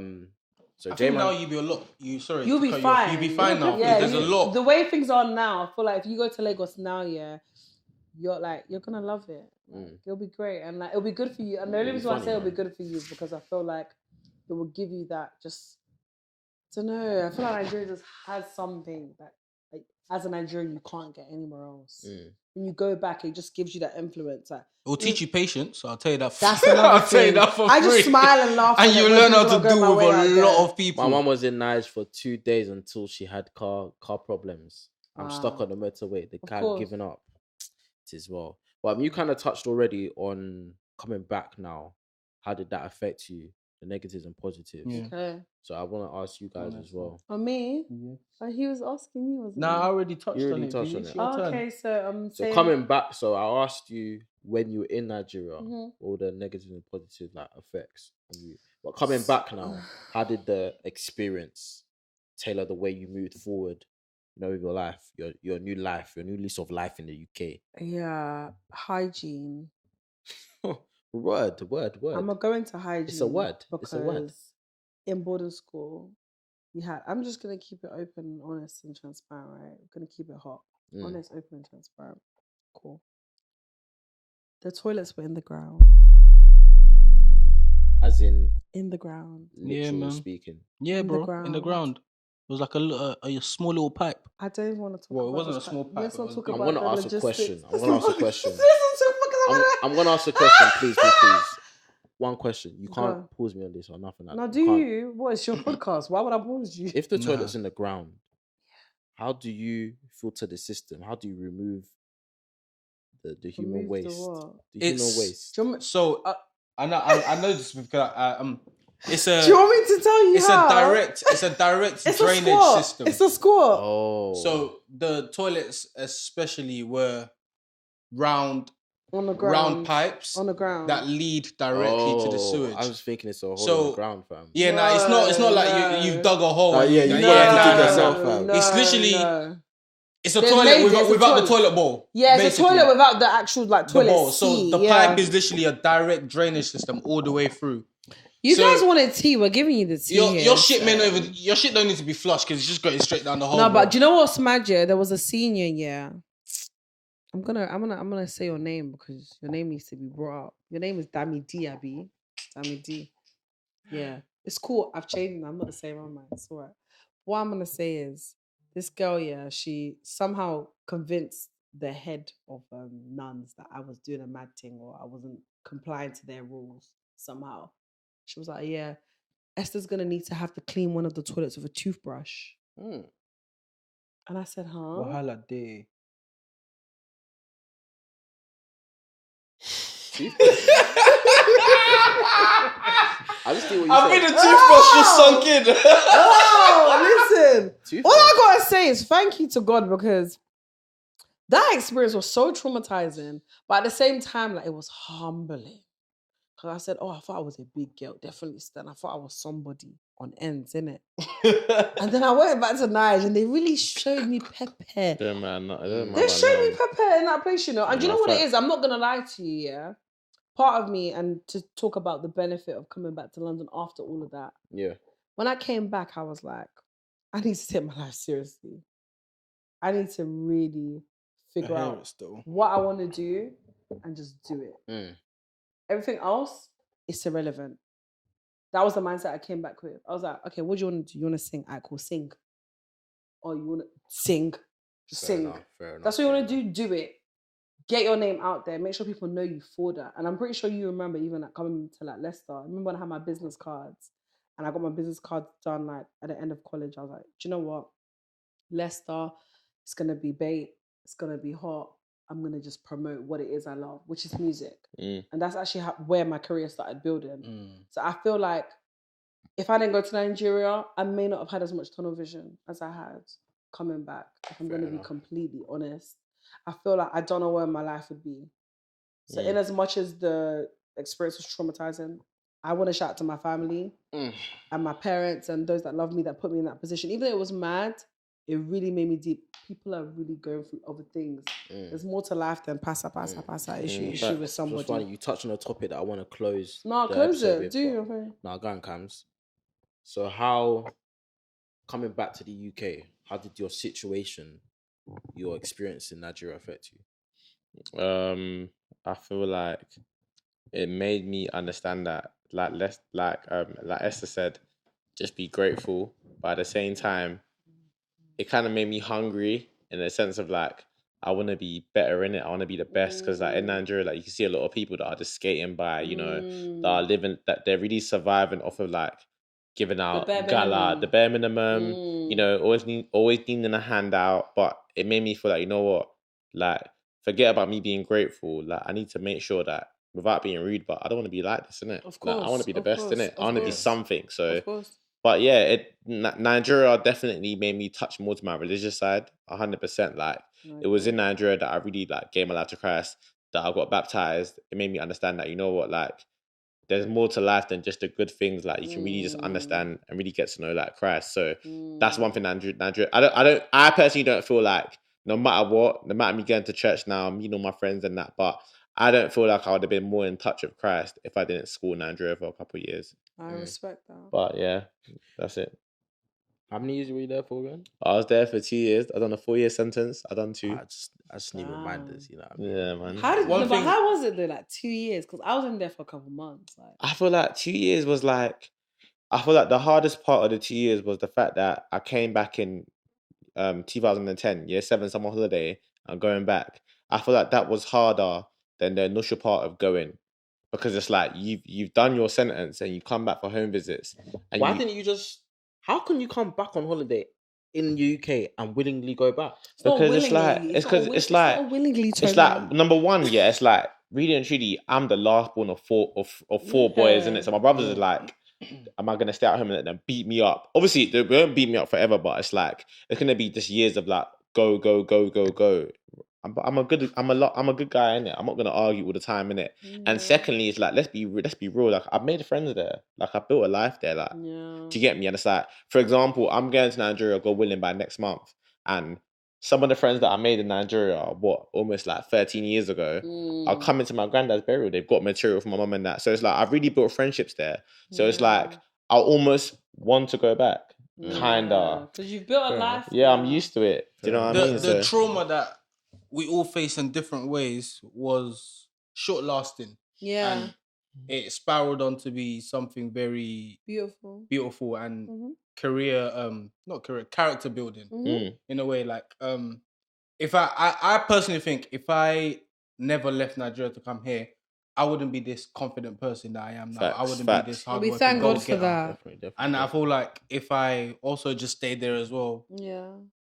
C: so
D: I think now you'll be a lot.
A: You'll be fine.
D: You'll be fine now.
A: Yeah,
D: there's a lot.
A: The way things are now, I feel like if you go to Lagos now, you're gonna love it. It'll be great, and like it'll be good for you. And the only reason why I say it'll be good for you is because I feel like it will give you that just. I don't know. I feel like Nigeria just has something that, like, as a Nigerian, you can't get anywhere else. When you go back, it just gives you that influence. Like,
D: it will teach you patience. So I'll tell you that.
A: That's another thing.
D: Tell you that for free.
A: I just smile and laugh,
D: and you learn how to deal with a lot of people.
C: My mum was in Niger for 2 days until she had car problems. I'm stuck on the motorway. The car giving up. It as well. But you kind of touched already on coming back now. How did that affect you? The negatives and positives.
D: Yeah.
A: Okay.
C: So I want to ask you guys as well.
A: Oh, me? Yeah. He was asking you, wasn't he?
D: I already touched on it.
A: Okay, so
C: so coming back, so I asked you when you were in Nigeria, all the negatives and positive like effects on you. But coming back now, how did the experience tailor the way you moved forward? With your life, your new life, your new lease of life in the UK.
A: Yeah, hygiene.
C: Word.
A: I'm gonna go into hygiene.
C: It's a word.
A: Because in boarding school, I'm just gonna keep it open, honest, and transparent. Right, I'm gonna keep it hot, honest, open, and transparent. Cool. The toilets were in the ground.
C: As in
A: the ground.
C: Literally speaking.
D: Yeah, bro. In the ground. It was like a small little pipe.
A: I don't even want to talk about it.
D: Well, it wasn't a small pipe.
A: Let's not talk about
C: I'm going to ask a question. I'm going to ask a question, please. One question. You can't pause me on this or nothing like that.
A: Now, do you? What is your podcast? Why would I pause you?
C: If the toilet's in the ground, how do you filter the system? How do you remove the human waste? The human waste.
D: So, I know this because it's a.
A: Do you want me to tell you?
D: It's a direct drainage system.
A: It's a squat.
C: Oh.
D: So the toilets, especially, were round
A: on the ground,
D: round pipes
A: on the ground
D: that lead directly to the sewage.
C: I was thinking it's a hole on the ground, fam.
D: Yeah, it's not like you've dug a hole.
C: You dig yourself, fam.
D: It's literally. It's a toilet without the toilet bowl.
A: Yeah, it's a toilet without the actual toilet
D: bowl.
A: seat.
D: So the pipe is literally a direct drainage system all the way through.
A: You guys wanted tea. We're giving you the tea.
D: Your shit don't need to be flushed because it's just going straight down the hole.
A: No, but do you know what's magic? There was a senior year. I'm gonna say your name because your name needs to be brought up. Your name is Dami D, Abby. Dami D. Yeah. It's cool. I've changed. I'm not the same, am I? It's all right. What I'm gonna say is, this girl, yeah, she somehow convinced the head of nuns that I was doing a mad thing or I wasn't complying to their rules somehow. She was like, yeah, Esther's gonna need to have to clean one of the toilets with a toothbrush. And I said, huh?
D: Wahala day.
C: I just see what you
D: I
C: said.
D: think the toothbrush just sunk in.
A: Oh, listen.
C: Toothbrush.
A: All I gotta say is thank you to God, because that experience was so traumatizing, but at the same time, like, it was humbling. Because I said, I thought I was a big girl, definitely Stan. I thought I was somebody on ends, innit? And then I went back to Nige and they really showed me Pepe.
B: They showed
A: me Pepe in that place, you know. And you know what it is? I'm not gonna lie to you, yeah. Part of me, and to talk about the benefit of coming back to London after all of that.
C: Yeah.
A: When I came back, I was like, I need to take my life seriously. I need to really figure out what I want to do and just do it. Everything else is irrelevant. That was the mindset I came back with. I was like, okay, what do you want to do? You want to sing? I cool, sing. Or you want to sing? Just sing.
C: Fair enough.
A: That's what you want to do. Do it. Get your name out there. Make sure people know you for that. And I'm pretty sure you remember even like coming to like Leicester. I remember when I had my business cards and I got my business cards done like at the end of college. I was like, do you know what? Leicester, it's going to be bait. It's going to be hot. I'm going to just promote what it is I love, which is music. And that's actually where my career started building. So I feel like if I didn't go to Nigeria, I may not have had as much tunnel vision as I had coming back. If I'm going to be completely honest. I feel like I don't know where my life would be. So in as much as the experience was traumatizing, I want to shout out to my family and my parents and those that love me that put me in that position. Even though it was mad, it really made me deep. People are really going through other things. There's more to life than passa, issue with somebody.
C: It's funny, you touched on a topic that I want to close.
A: No, close it. Do your thing.
C: No, go on, Kamz. So how, coming back to the UK, how did your situation, your experience in Nigeria affect you?
B: I feel like it made me understand that, like Esther said, just be grateful. But at the same time, it kind of made me hungry in the sense of like, I want to be better in it. I want to be the best, because like in Nigeria, like you can see a lot of people that are just skating by, you know, that are living, that they're really surviving off of like giving out the bare minimum, you know, always needing a handout. But it made me feel like, you know what, like forget about me being grateful. Like I need to make sure that, without being rude, but I don't want to be like this, innit?
A: Of course,
B: like, I want to be the best, innit? I want to be something. So.
A: Of course.
B: But yeah, Nigeria definitely made me touch more to my religious side, 100%. Like it was in Nigeria that I really like gave my life to Christ, that I got baptized. It made me understand that, you know what, like there's more to life than just the good things. Like you can really just understand and really get to know like Christ. So that's one thing Nigeria. I personally don't feel like no matter what, no matter me going to church now, I'm meeting all my friends and that, but I don't feel like I would have been more in touch with Christ if I didn't school in Nigeria for a couple of years.
A: I respect that.
B: But yeah, that's it.
C: How many years were you there for again?
B: I was there for 2 years. I done a 4-year sentence. I done 2.
C: I just need reminders, you know.
B: Yeah, man.
A: How was it though? Like 2 years? Because I was in there for a couple months. Like
B: I feel like 2 years was like, I feel like the hardest part of the 2 years was the fact that I came back in 2010, year 7 summer holiday, and going back. I feel like that was harder than the initial part of going, because it's like you've done your sentence and you come back for home visits. And
C: why didn't you just? How can you come back on holiday in the UK and willingly go back?
B: Because it's like number one, yeah, it's like really and truly, I'm the last born of four boys, isn't it? So my brothers are like, am I gonna stay at home and let them beat me up? Obviously, they won't beat me up forever, but it's like it's gonna be just years of like go. I'm a good guy, innit? I'm not gonna argue all the time, innit? And secondly, it's like let's be real. Like I've made friends there. Like I've built a life there. Like, do you get me? And it's like, for example, I'm going to Nigeria, God willing, by next month, and some of the friends that I made in Nigeria, almost like 13 years ago, are coming to my granddad's burial. They've got material from my mum and that. So it's like I've really built friendships there. So it's like I almost want to go back, kinda.
A: Because you've built a life.
B: Yeah, I'm used to it. Do you know what I mean?
D: The trauma that we all face in different ways was short lasting.
A: Yeah.
D: And it spiraled on to be something very beautiful and character building in a way. Like, if I personally think if I never left Nigeria to come here, I wouldn't be this confident person that I am now. I wouldn't be this hardworking.
A: We thank God for that.
C: Definitely.
D: And I feel like if I also just stayed there as well,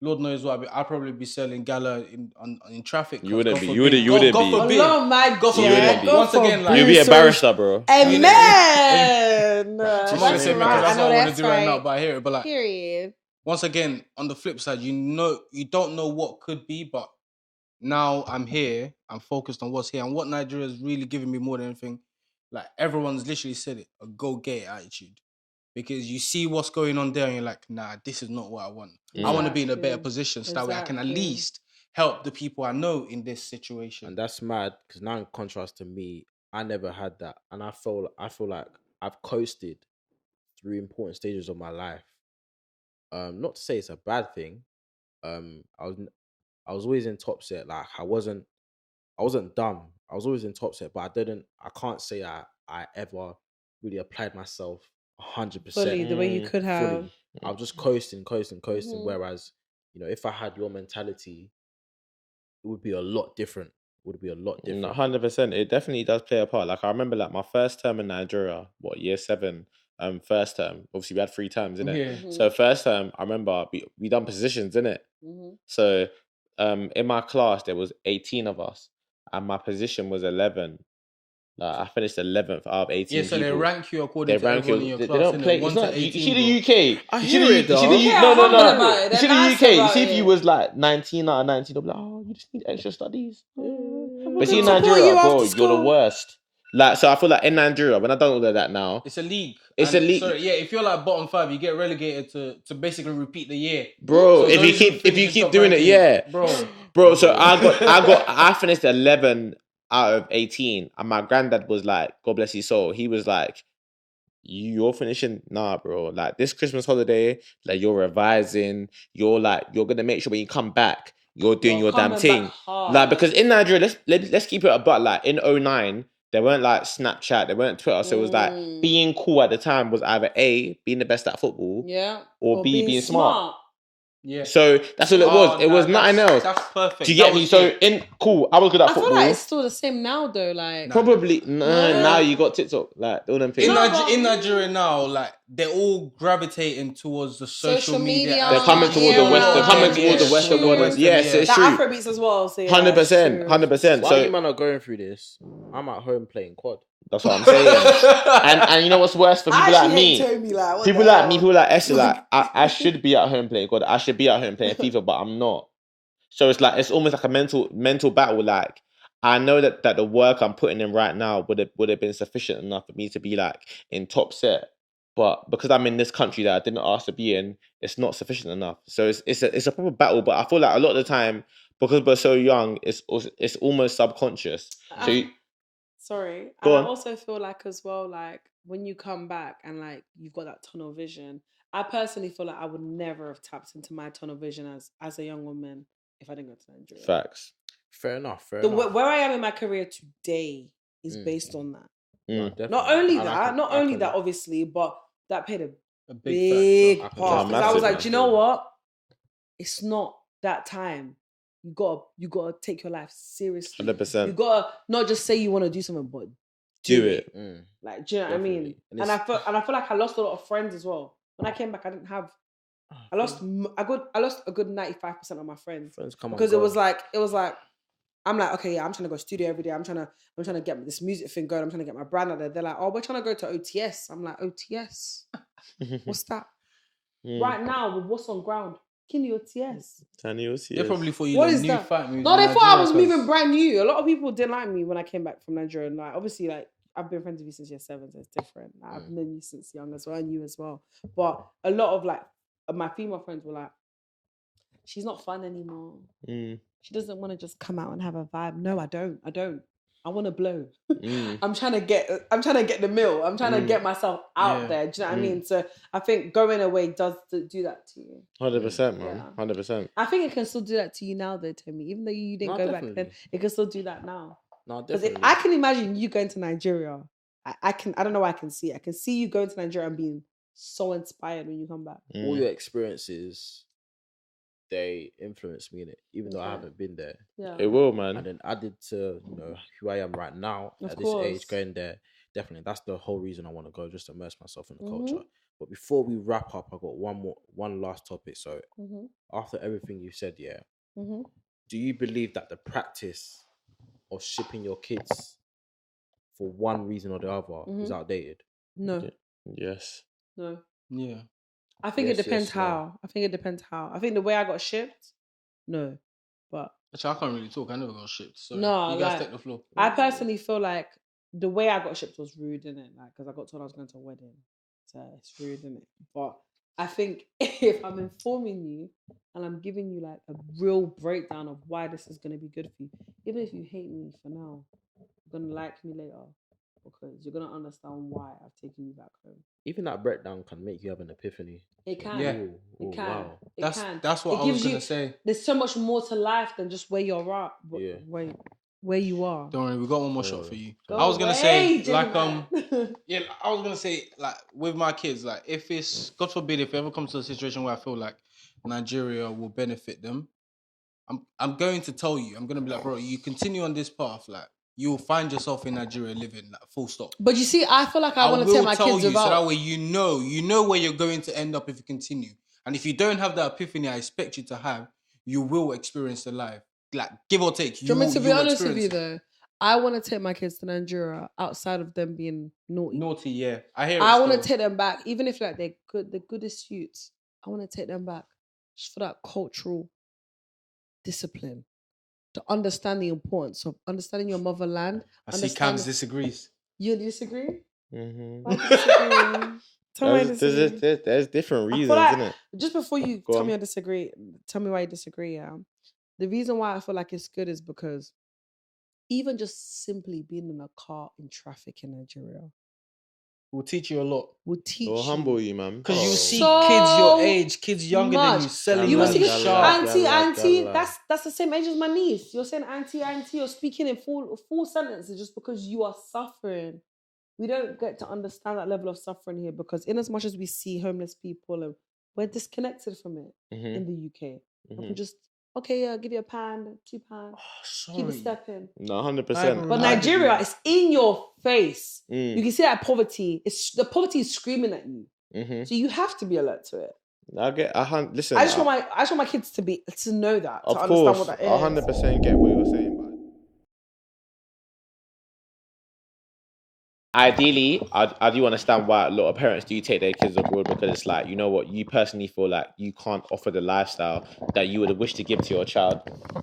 D: Lord knows what I'd probably be selling gala in traffic.
B: You wouldn't be.
D: God forbid.
A: Oh my God.
D: Once again, like,
B: you'd be a barrister, bro.
A: Amen.
D: I'm not gonna say because that's what I want to do right now, but I hear it. But like,
A: period.
D: Once again, on the flip side, you don't know what could be, but now I'm here. I'm focused on what's here, and what Nigeria is really giving me more than anything. Like, everyone's literally said it, a go-get attitude. Because you see what's going on there and you're like, nah, this is not what I want. I want to be in a better position so that way I can at least help the people I know in this situation.
C: And that's mad, because now in contrast to me, I never had that. And I feel like I've coasted through important stages of my life. Not to say it's a bad thing. I was always in top set. Like, I wasn't dumb. I was always in top set, but I can't say I ever really applied myself 100%.
A: Fully, the way you could have.
C: Fully. I was just coasting. Whereas, if I had your mentality, it would be a lot different.
B: 100%. It definitely does play a part. Like, I remember, like, my first term in Nigeria, year 7, first term. Obviously, we had 3 terms, innit?
D: Yeah.
A: Mm-hmm.
B: So first term, I remember we done positions, innit? So in my class, there was 18 of us, and my position was 11. Like, I finished 11th out of 18.
D: Yeah, so
B: people.
D: they rank you according to everyone in your class.
B: They don't play. It's not, you see the UK.
C: I hear it, though.
B: No. You see the
A: Nice
B: UK. You
A: about
B: see if
A: it.
B: you was like 19 out of 19, they'll be like, oh, you just need extra studies. But see, in
A: support
B: Nigeria,
A: you
B: bro,
A: after
B: you're
A: school.
B: the worst. Like, so I feel like in Nigeria, when I done all of that now,
D: It's a league.
B: It's a league.
D: Sorry, if you're like bottom 5, you get relegated to basically repeat the year,
B: bro.
D: So
B: If you keep doing it, bro. So I finished 11 out of 18, and my granddad was like, God bless his soul, he was like, you're finishing, nah, bro. Like, this Christmas holiday, like, you're revising. You're gonna make sure when you come back, you're doing your damn thing. Like, because in Nigeria, let's keep it a butt. Like, in 2009, there weren't like Snapchat, there weren't Twitter, so it was like being cool at the time was either A, being the best at football, or B, being smart.
D: Yeah.
B: So that's all it was. It was nothing else.
D: That's perfect.
B: Do you get me? So I was good at football.
A: I feel like it's still the same now, though. Like,
B: probably now you got TikTok, like all them things.
D: In Nigeria now, like, they're all gravitating towards the social media.
B: They're coming towards the west. They're coming towards the Western world. Yes, it's true.
A: That Afrobeats as well.
B: 100%.
C: Why
B: So
C: you man are going through this? I'm at home playing quad.
B: that's what I'm saying. and you know what's worse for people like me? People like Esther, like, I should be at home playing God. I should be at home playing FIFA, but I'm not. So it's like, it's almost like a mental battle. Like, I know that the work I'm putting in right now would have been sufficient enough for me to be like in top set, but because I'm in this country that I didn't ask to be in, it's not sufficient enough. So it's a proper battle. But I feel like a lot of the time, because we're so young, it's almost subconscious.
A: Sorry.
B: Go
A: I
B: on.
A: also feel like as well, like, when you come back and like you've got that tunnel vision, I personally feel like I would never have tapped into my tunnel vision as a young woman if I didn't go to Nigeria.
B: Facts.
C: Fair enough.
A: Where I am in my career today is based on that.
C: Definitely.
A: Not only that, obviously, but that played a
D: big
A: part.
D: factor.
A: Because I was
B: Massive,
A: like, do you know what? It's not that time. You gotta take your life seriously.
B: 100%.
A: You gotta not just say you want to do something, but
B: Do it.
A: Like, do you know what I mean?
C: And
A: And I feel like I lost a lot of friends as well. When I came back, I didn't have. I lost a good 95% of my friends because it was like I'm like, okay, yeah, I'm trying to go studio every day. I'm trying to get this music thing going. I'm trying to get my brand out there. They're like, oh, we're trying to go to OTS. I'm like, OTS? What's that? Right now, with what's on ground, Kini OTS.
D: They probably thought you
A: What
D: the
A: is
D: new
A: that?
D: fight moves.
A: No, they
D: in
A: thought I was
D: Nigeria,
A: moving brand new. A lot of people didn't like me when I came back from Nigeria. And like, obviously, like, I've been friends with you since year 7, so it's different. Like, I've known you since young as well, and you as well. But a lot of like my female friends were like, she's not fun anymore. She doesn't want to just come out and have a vibe. No, I don't. I want to blow. I'm trying to get the meal. I'm trying to get myself out there. Do you know what I mean? So I think going away does do that to you.
B: 100%, man. 100%.
A: I think it can still do that to you now, though, Tommy. Even though you didn't go back then, it can still do that now.
C: No,
A: Because
C: definitely.
A: I can imagine you going to Nigeria I don't know why I can see it. I can see you going to Nigeria and being so inspired when you come back.
C: All your experiences, they influence me in it, even though I haven't been there.
A: Yeah.
B: It will, man.
C: And then added to, you know, who I am right now at this age, going there, definitely, that's the whole reason I want to go, just immerse myself in the culture. But before we wrap up, I got one last topic. So after everything you said, do you believe that the practice of shipping your kids for one reason or the other is outdated?
A: No.
B: Yes.
A: No.
D: Yeah.
A: I think it depends how. I think it depends how. I think the way I got shipped, no. But
D: actually, I can't really talk. I never got shipped. So
A: no,
D: you guys take the floor.
A: I personally feel like the way I got shipped was rude, innit? Like, because I got told I was going to a wedding. So it's rude, innit? But I think if I'm informing you and I'm giving you like a real breakdown of why this is going to be good for you, even if you hate me for now, you're going to like me later because you're going to understand why I've taken you back home.
C: Even that breakdown can make you have an epiphany.
A: It can.
D: Yeah.
A: It can.
C: Wow.
D: That's what I was going to say.
A: There's so much more to life than just where you're at. Where you are.
D: Don't worry, we got one more shot for you.
A: Go
D: I was gonna say,
A: Jman.
D: like, I was gonna say, like, with my kids, like, if it's, God forbid, if it ever comes to a situation where I feel like Nigeria will benefit them, I'm going to tell you, I'm gonna be like, bro, you continue on this path, like, you'll find yourself in Nigeria living, like, full stop.
A: But you see, I feel like I want to take my kids without.
D: So that way you know where you're going to end up if you continue. And if you don't have that epiphany I expect you to have, you will experience the life. Like, give or take.
A: Do you want me to be honest with you, though? I want to take my kids to Nigeria outside of them being naughty.
D: Naughty, yeah. I
A: want to take them back, even if like they're good, the goodest youths. I want to take them back just for that cultural discipline, to understand the importance of understanding your motherland.
D: I see Kamz disagrees.
A: You disagree?
B: Mm-hmm.
A: I disagree.
B: There's different reasons,
A: like,
B: isn't it?
A: Just before you tell me why you disagree, yeah. The reason why I feel like it's good is because even just simply being in a car in traffic in Nigeria
D: will teach you a lot.
B: Will humble you, man.
D: Because you see kids your age, kids younger than you selling.
A: You will see auntie. That's the same age as my niece. You're saying auntie. You're speaking in full sentences just because you are suffering. We don't get to understand that level of suffering here because in as much as we see homeless people, and we're disconnected from it in the UK. We just give you £1, £2. Keep it stepping.
B: No, 100%.
A: But Nigeria is in your face. You can see that poverty. The poverty is screaming at you. So you have to be alert to it.
B: Listen.
A: I just want my kids to know that.
B: Of
A: to
B: course,
A: understand what that is.
B: 100% get what you're saying. Ideally, I do understand why a lot of parents do take their kids abroad because it's like, you know what, you personally feel like you can't offer the lifestyle that you would wish to give to your child.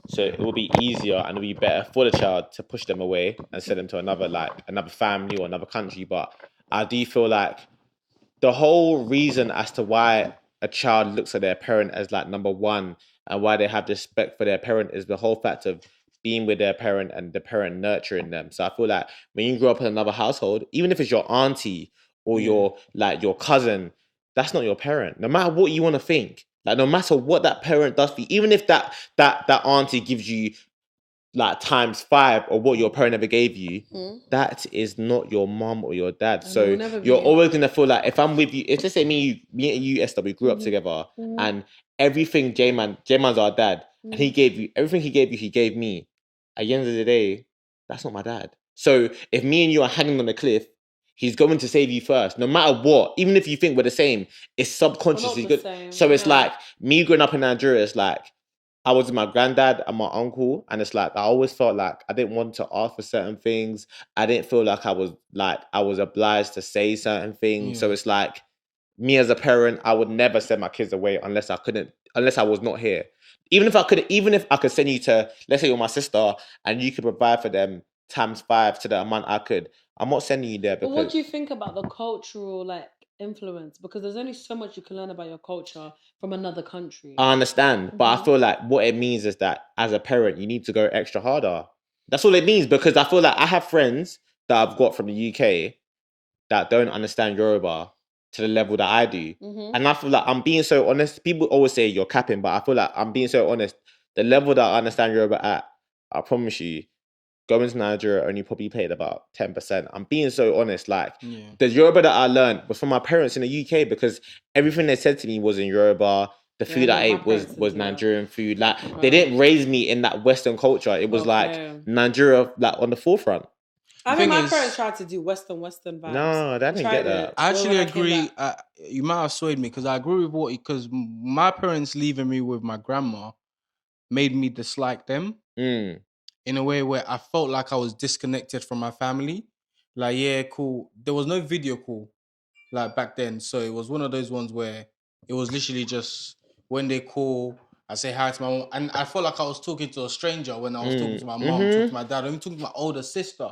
B: So it will be easier and it'll be better for the child to push them away and send them to another family or another country. But I do feel like the whole reason as to why a child looks at their parent as like number one and why they have respect for their parent is the whole fact of being with their parent and the parent nurturing them. So I feel like when you grow up in another household, even if it's your auntie or your cousin, that's not your parent. No matter what you want to think, like no matter what that parent does for you, even if that auntie gives you like ×5 or what your parent ever gave you, that is not your mom or your dad. So you're always gonna feel like if I'm with you, if let's say me and you, Esther, we grew up together, and everything Jman's our dad, and he gave you everything he gave me. At the end of the day, that's not my dad. So if me and you are hanging on a cliff, he's going to save you first, no matter what. Even if you think we're the same, it's subconsciously good. So it's like me growing up in Nigeria. It's like I was with my granddad and my uncle, and it's like I always felt like I didn't want to ask for certain things. I didn't feel like I was obliged to say certain things. So it's like me as a parent, I would never send my kids away unless I was not here. Even if I could send you to, let's say you're my sister and you could provide for them ×5 to the amount I could, I'm not sending you there. Because...
A: But what do you think about the cultural influence? Because there's only so much you can learn about your culture from another country.
B: I understand, but I feel like what it means is that as a parent, you need to go extra harder. That's all it means, because I feel like I have friends that I've got from the UK that don't understand Yoruba to the level that I do. And I feel like I'm being so honest. People always say you're capping, but I feel like I'm being so honest. The level that I understand Yoruba at, I promise you, going to Nigeria only probably paid about 10%. I'm being so honest. Like, the Yoruba that I learned was from my parents in the UK because everything they said to me was in Yoruba. The food I ate was Nigerian food. Like, they didn't raise me in that Western culture. It was like Nigeria, like, on the forefront.
A: I think my parents tried to do Western vibes.
B: No, they didn't get that.
D: I actually agree. You might have swayed me because I agree with because my parents leaving me with my grandma made me dislike them in a way where I felt like I was disconnected from my family. Like, yeah, cool. There was no video call like back then. So it was one of those ones where it was literally just when they call, I say hi to my mom. And I felt like I was talking to a stranger when I was talking to my mom, talking to my dad, even talking to my older sister.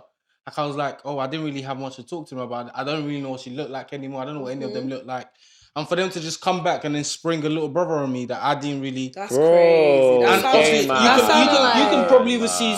D: Like, I was like, I didn't really have much to talk to them about. I don't really know what she looked like anymore. I don't know what any of them looked like. And for them to just come back and then spring a little brother on me that I didn't really...
A: That's crazy.
D: And obviously, you can probably see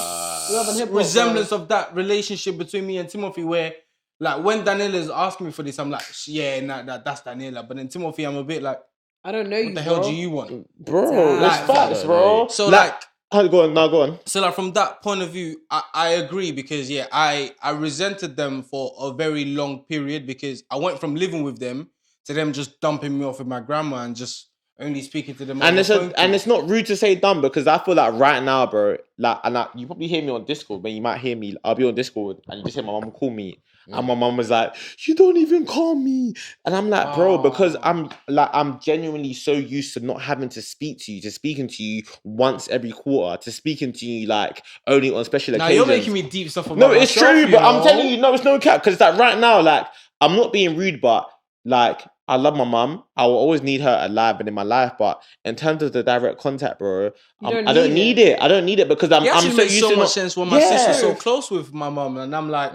D: resemblance of that relationship between me and Timothy where, like, when Daniela's asking me for this, I'm like, that's Daniela. But then Timothy, I'm a bit like,
A: I don't know you,
D: what the hell do you want?
B: Bro, that's facts, bro.
D: So, like...
B: Go on.
D: So, like, from that point of view, I agree because, I resented them for a very long period because I went from living with them to them just dumping me off with my grandma and just only speaking to them. And
B: it's not rude to say dumb because I feel like right now, bro, like, you probably hear me on Discord, but you might hear me, I'll be on Discord and you just hear my mum call me. And my mum was like, you don't even call me. And I'm like, bro, because I'm genuinely so used to not having to speak to you, to speaking to you once every quarter, to speaking to you like only on special occasions.
D: Now you're making me deep stuff about
B: No, it's true, but I'm telling you, no, it's no cap. Because like right now, like, I'm not being rude, but like, I love my mum. I will always need her alive and in my life. But in terms of the direct contact, bro, I don't need it. I don't need it because I'm so used to
D: much sense when my sister's so close with my mum, and I'm like,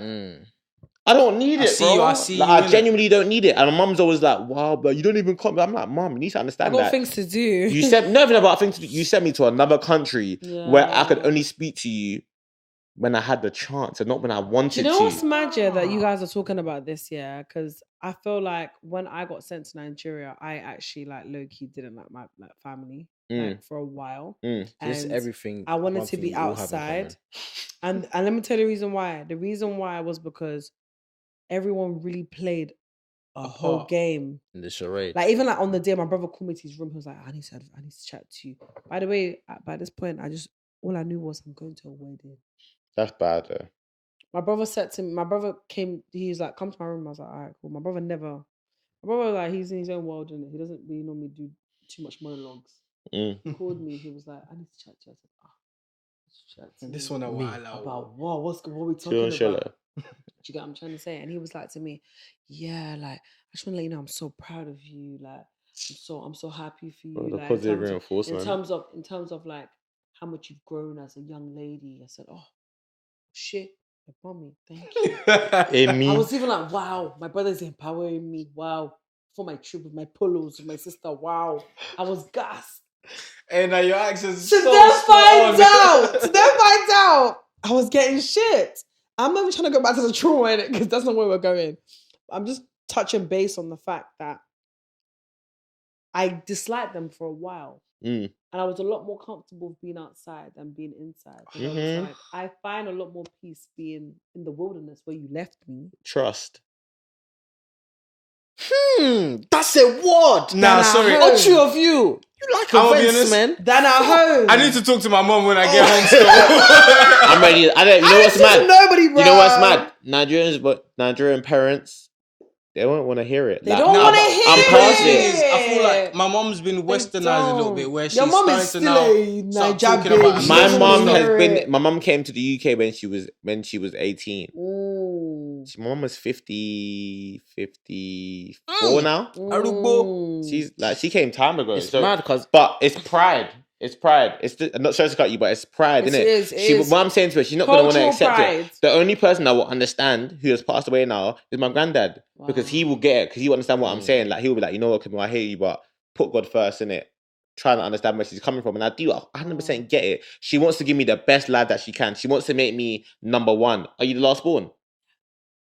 B: I don't need it, bro.
D: I see you.
B: I genuinely don't need it. And my mum's always like, wow, but you don't even come. I'm like, mum, you need to understand that.
A: I got things to do.
B: You said nothing about things to do. You sent me to another country where I could only speak to you when I had the chance and not when I wanted to.
A: You know what's magic that you guys are talking about this, because I feel like when I got sent to Nigeria, I actually like low-key didn't like my family like for a while. And
C: just everything.
A: I wanted to be outside. And let me tell you the reason why. The reason why was because everyone really played a whole game.
C: In the charade.
A: Like even like on the day my brother called me to his room, he was like, I need to chat to you. By the way, by this point, all I knew was I'm going to a wedding.
B: That's bad though.
A: My brother came, he was like, come to my room. I was like, all right, cool. My brother like, he's in his own world, and he doesn't really normally do too much monologues. He called me, he was like, I need to chat to you. I said, chat to you.
D: This one
A: about what are we talking about? Do you get what I'm trying to say? And he was like to me, yeah, like, I just want to let you know I'm so proud of you. Like, I'm so happy for you.
B: The positive reinforcement.
A: In terms of like how much you've grown as a young lady. I said, oh shit, mommy, thank you. I was even like, wow, my brother's empowering me. Wow. For my trip with my polos with my sister. Wow. I was gassed.
D: And now your accent's
A: to then find out. I was getting shit. I'm not even trying to go back to the trauma in it because that's not where we're going. I'm just touching base on the fact that I disliked them for a while. And I was a lot more comfortable being outside than being inside. Like, I find a lot more peace being in the wilderness where you left me.
B: Trust.
C: That's a word.
D: Nah, sorry.
A: How true of you?
C: You like events, man.
A: Than at home.
D: I need to talk to my mom when I get home still.
B: I'm ready. You know what's mad?
A: Nobody, bro.
B: You know what's mad? Nigerian parents, they won't want to hear it.
A: They don't want to hear
B: I'm past it.
D: I feel like my mom's been westernized a little bit, where she's starting to now start talking about.
B: My mom came to the UK when she was 18. My mom was 54 now. She's like, she came time ago.
C: It's mad
B: but it's pride. It's pride. I'm not sorry to cut you, but it's pride, isn't it? What I'm saying to her, she's not going to want to accept it. The only person that will understand who has passed away now is my granddad, because he will get it, because he will understand what I'm saying. Like, he'll be like, you know what, Camille, I hear you, but put God first, innit? Trying to understand where she's coming from, and I do 100% get it. She wants to give me the best life that she can. She wants to make me number one. Are you the last born?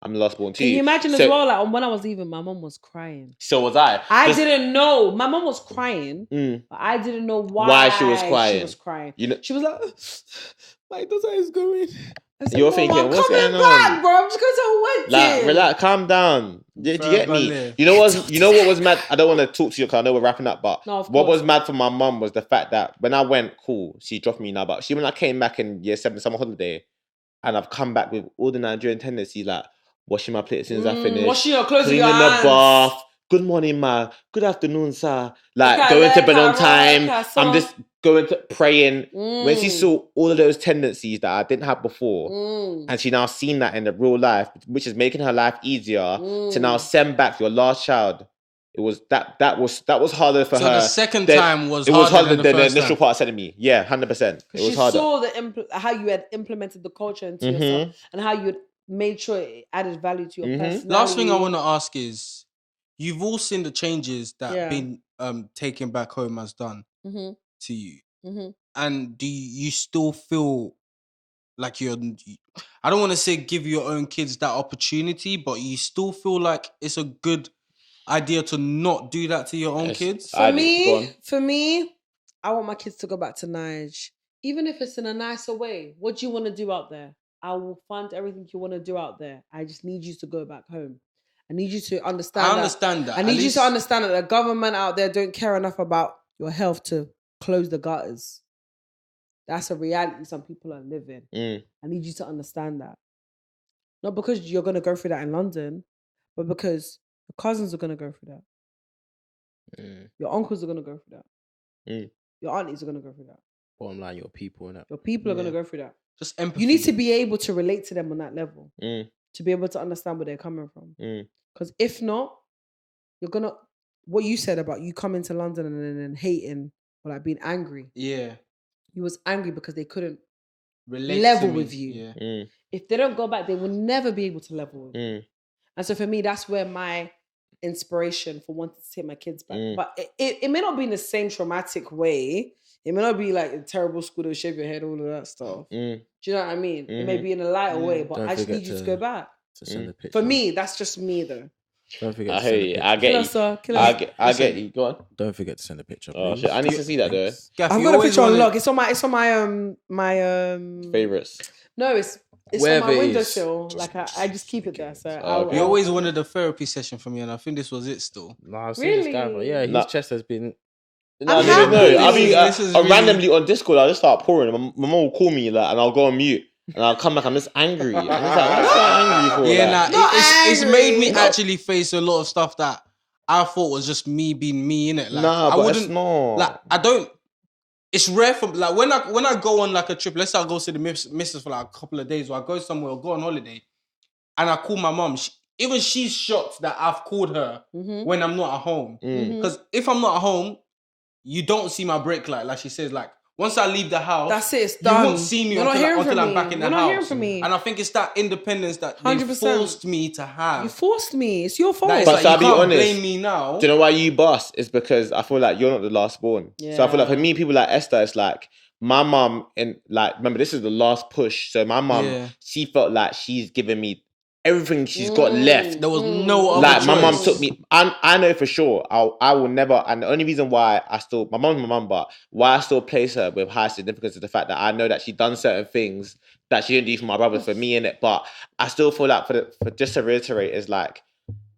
B: I'm the last born too.
A: Can you imagine as well, like when I was leaving, my mom was crying.
B: So was I.
A: I didn't know. My mom was crying, but I didn't know why
B: she was crying.
A: You know, she was like, my daughter is going.
B: You're thinking, what's going
A: back,
B: on?
A: bro. I'm just going to a wedding.
B: Like, relax, calm down. Do you get me? You know what was mad? I don't want to talk to you because I know we're wrapping up, but what was mad for my mum was the fact that when I went, cool, she dropped me now, but when I came back in year 7 summer holiday, and I've come back with all the Nigerian tendencies, like washing my plate as soon as I finish,
A: washing your clothes,
B: cleaning the bath. Good morning, ma. Good afternoon, sir. Like going to bed on time. I'm just going to praying. When she saw all of those tendencies that I didn't have before, and she now seen that in the real life, which is making her life easier to now send back your last child. It was that was harder for her.
D: So the second time was harder than the
B: initial part of sending me. Yeah, 100%. It was harder.
A: She saw how you had implemented the culture into yourself and how you had made sure it added value to your personality.
D: Last thing I want to ask is, you've all seen the changes that being taken back home has done to you. And do you still feel like I don't want to say give your own kids that opportunity, but you still feel like it's a good idea to not do that to your own kids?
A: For me, I want my kids to go back to Nige. Even if it's in a nicer way. What do you want to do out there? I will fund everything you want to do out there. I just need you to go back home. I need you to understand that.
D: I understand that.
A: I need you to understand that the government out there don't care enough about your health to close the gutters. That's a reality some people are living. I need you to understand that. Not because you're going to go through that in London, but because your cousins are going to go through that. Your uncles are going to go through that. Your aunties are going to go through that.
C: Bottom line, your people. Innit?
A: Your people are going to go through that.
D: Just empathy.
A: You need to be able to relate to them on that level. To be able to understand where they're coming from. Because if not, you're going to... What you said about you coming to London and then hating or like being angry.
D: Yeah.
A: You was angry because they couldn't
D: relate
A: level with you.
D: Yeah.
A: If they don't go back, they will never be able to level with you. And so for me, that's where my inspiration for wanting to take my kids back. But it may not be in the same traumatic way. It may not be like a terrible school to shave your head, all of that stuff. Do you know what I mean? It may be in a lighter way, but I just need you to go back.
C: To send a picture.
A: For me, that's just me though.
C: Don't forget.
B: I hear you. I get you. I get you. Go on.
C: Don't forget to send a picture.
B: Oh shit! I need to see that though.
A: I've got a picture on lock. It's on my
B: favorites.
A: No, it's on my windowsill. Like I just keep it there. So
D: you always wanted a therapy session from me, and I think this was it. Still,
C: no, I've seen this guy. But yeah, his chest has been.
B: No, I mean, randomly on Discord, I just start pouring. My mom will call me like, and I'll go on mute. And I'll come back, I'm just angry. I'm just like, what's so angry for?
D: Yeah, it's made me actually face a lot of stuff that I thought was just me being me, innit? Like,
B: nah, but it's not.
D: Like, I don't... It's rare for... Like, when I go on, like, a trip, let's say I go see the missus for, like, a couple of days, or I go somewhere or go on holiday, and I call my mum, even she's shocked that I've called her when I'm not at home. Because if I'm not at home, you don't see my brake light, like she says, like, once I leave the house,
A: that's it. It's done.
D: You won't see me until I'm back in the house. You're not hearing from me. And I think it's that independence that 100%. They forced me to have.
A: You forced me. It's your fault.
B: But
D: like,
B: so I'll be honest.
D: Blame me now.
B: Do you know why you bust? It's because I feel like you're not the last born. Yeah. So I feel like for me, people like Esther, it's like my mum and like remember this is the last push. So my mum, she felt like she's given me everything she's got left.
D: There was no other
B: like
D: choice.
B: My mum took me. I know for sure. I will never. And the only reason why my mum's my mum, but why I still place her with high significance is the fact that I know that she done certain things that she didn't do for my brothers, for me in it. But I still feel like for just to reiterate is like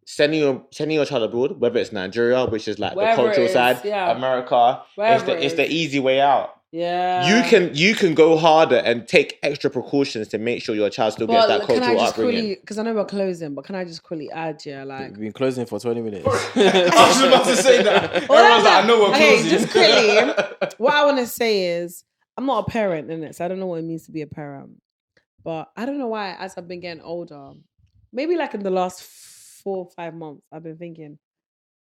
B: sending your child abroad, whether it's Nigeria, which is like wherever the cultural side, America, it's the easy way out.
A: Yeah,
B: you can go harder and take extra precautions to make sure your child still gets that cultural upbringing.
A: Because I know we're closing, but can I just quickly add, like
C: we've been closing for 20 minutes.
D: I was about to say that. I know we're closing.
A: Just quickly, what I want to say is I'm not a parent, innit? So I don't know what it means to be a parent. But I don't know why, as I've been getting older, maybe like in the last 4 or 5 months, I've been thinking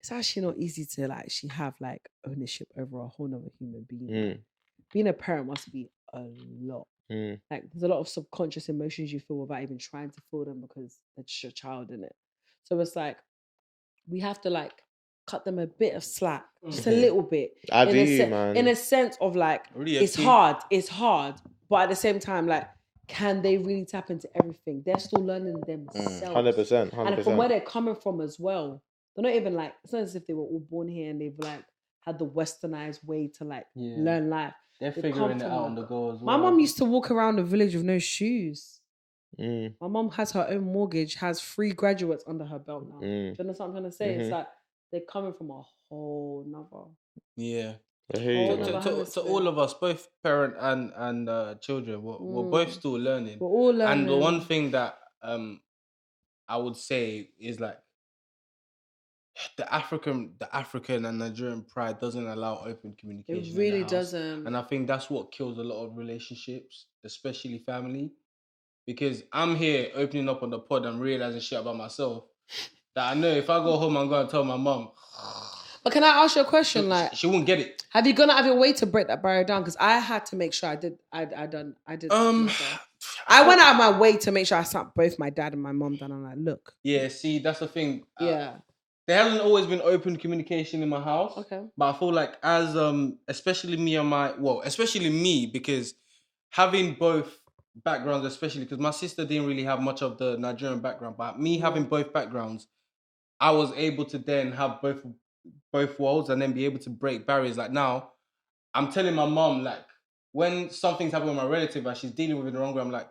A: it's actually not easy to like actually have like ownership over a whole nother human being. Being a parent must be a lot. Like there's a lot of subconscious emotions you feel without even trying to feel them because it's just your child, innit? So it's like we have to like cut them a bit of slack, just a little bit. In a sense of like really it's hard, but at the same time, like can they really tap into everything? They're still learning themselves.
B: 100%.
A: And from where they're coming from as well, they're not even like it's not as if they were all born here and they've like had the westernized way to like learn life.
D: They're figuring it out on the go as well.
A: My mom used to walk around the village with no shoes. My mom has her own mortgage, has 3 graduates under her belt now. Do you understand what I'm trying to say? It's like they're coming from a whole nother.
D: Yeah.
A: To
D: all of us, both parent and children, we're both still learning.
A: We're all learning.
D: And the one thing that I would say is like the African and Nigerian pride doesn't allow open communication.
A: It really doesn't.
D: And I think that's what kills a lot of relationships, especially family. Because I'm here opening up on the pod and realizing shit about myself that I know if I go home, I'm going to tell my mum.
A: But can I ask you a question?
D: She won't get it.
A: Have you gone out of your way to break that barrier down? Because I had to make sure I did. I went out of my way to make sure I sat both my dad and my mom down. I'm like, look.
D: Yeah, see, that's the thing.
A: Yeah.
D: There hasn't always been open communication in my house.
A: Okay.
D: But I feel like as especially me, because having both backgrounds, especially because my sister didn't really have much of the Nigerian background, but me having both backgrounds, I was able to then have both worlds and then be able to break barriers. Like now, I'm telling my mom, like, when something's happening with my relative and she's dealing with it the wrong way, I'm like,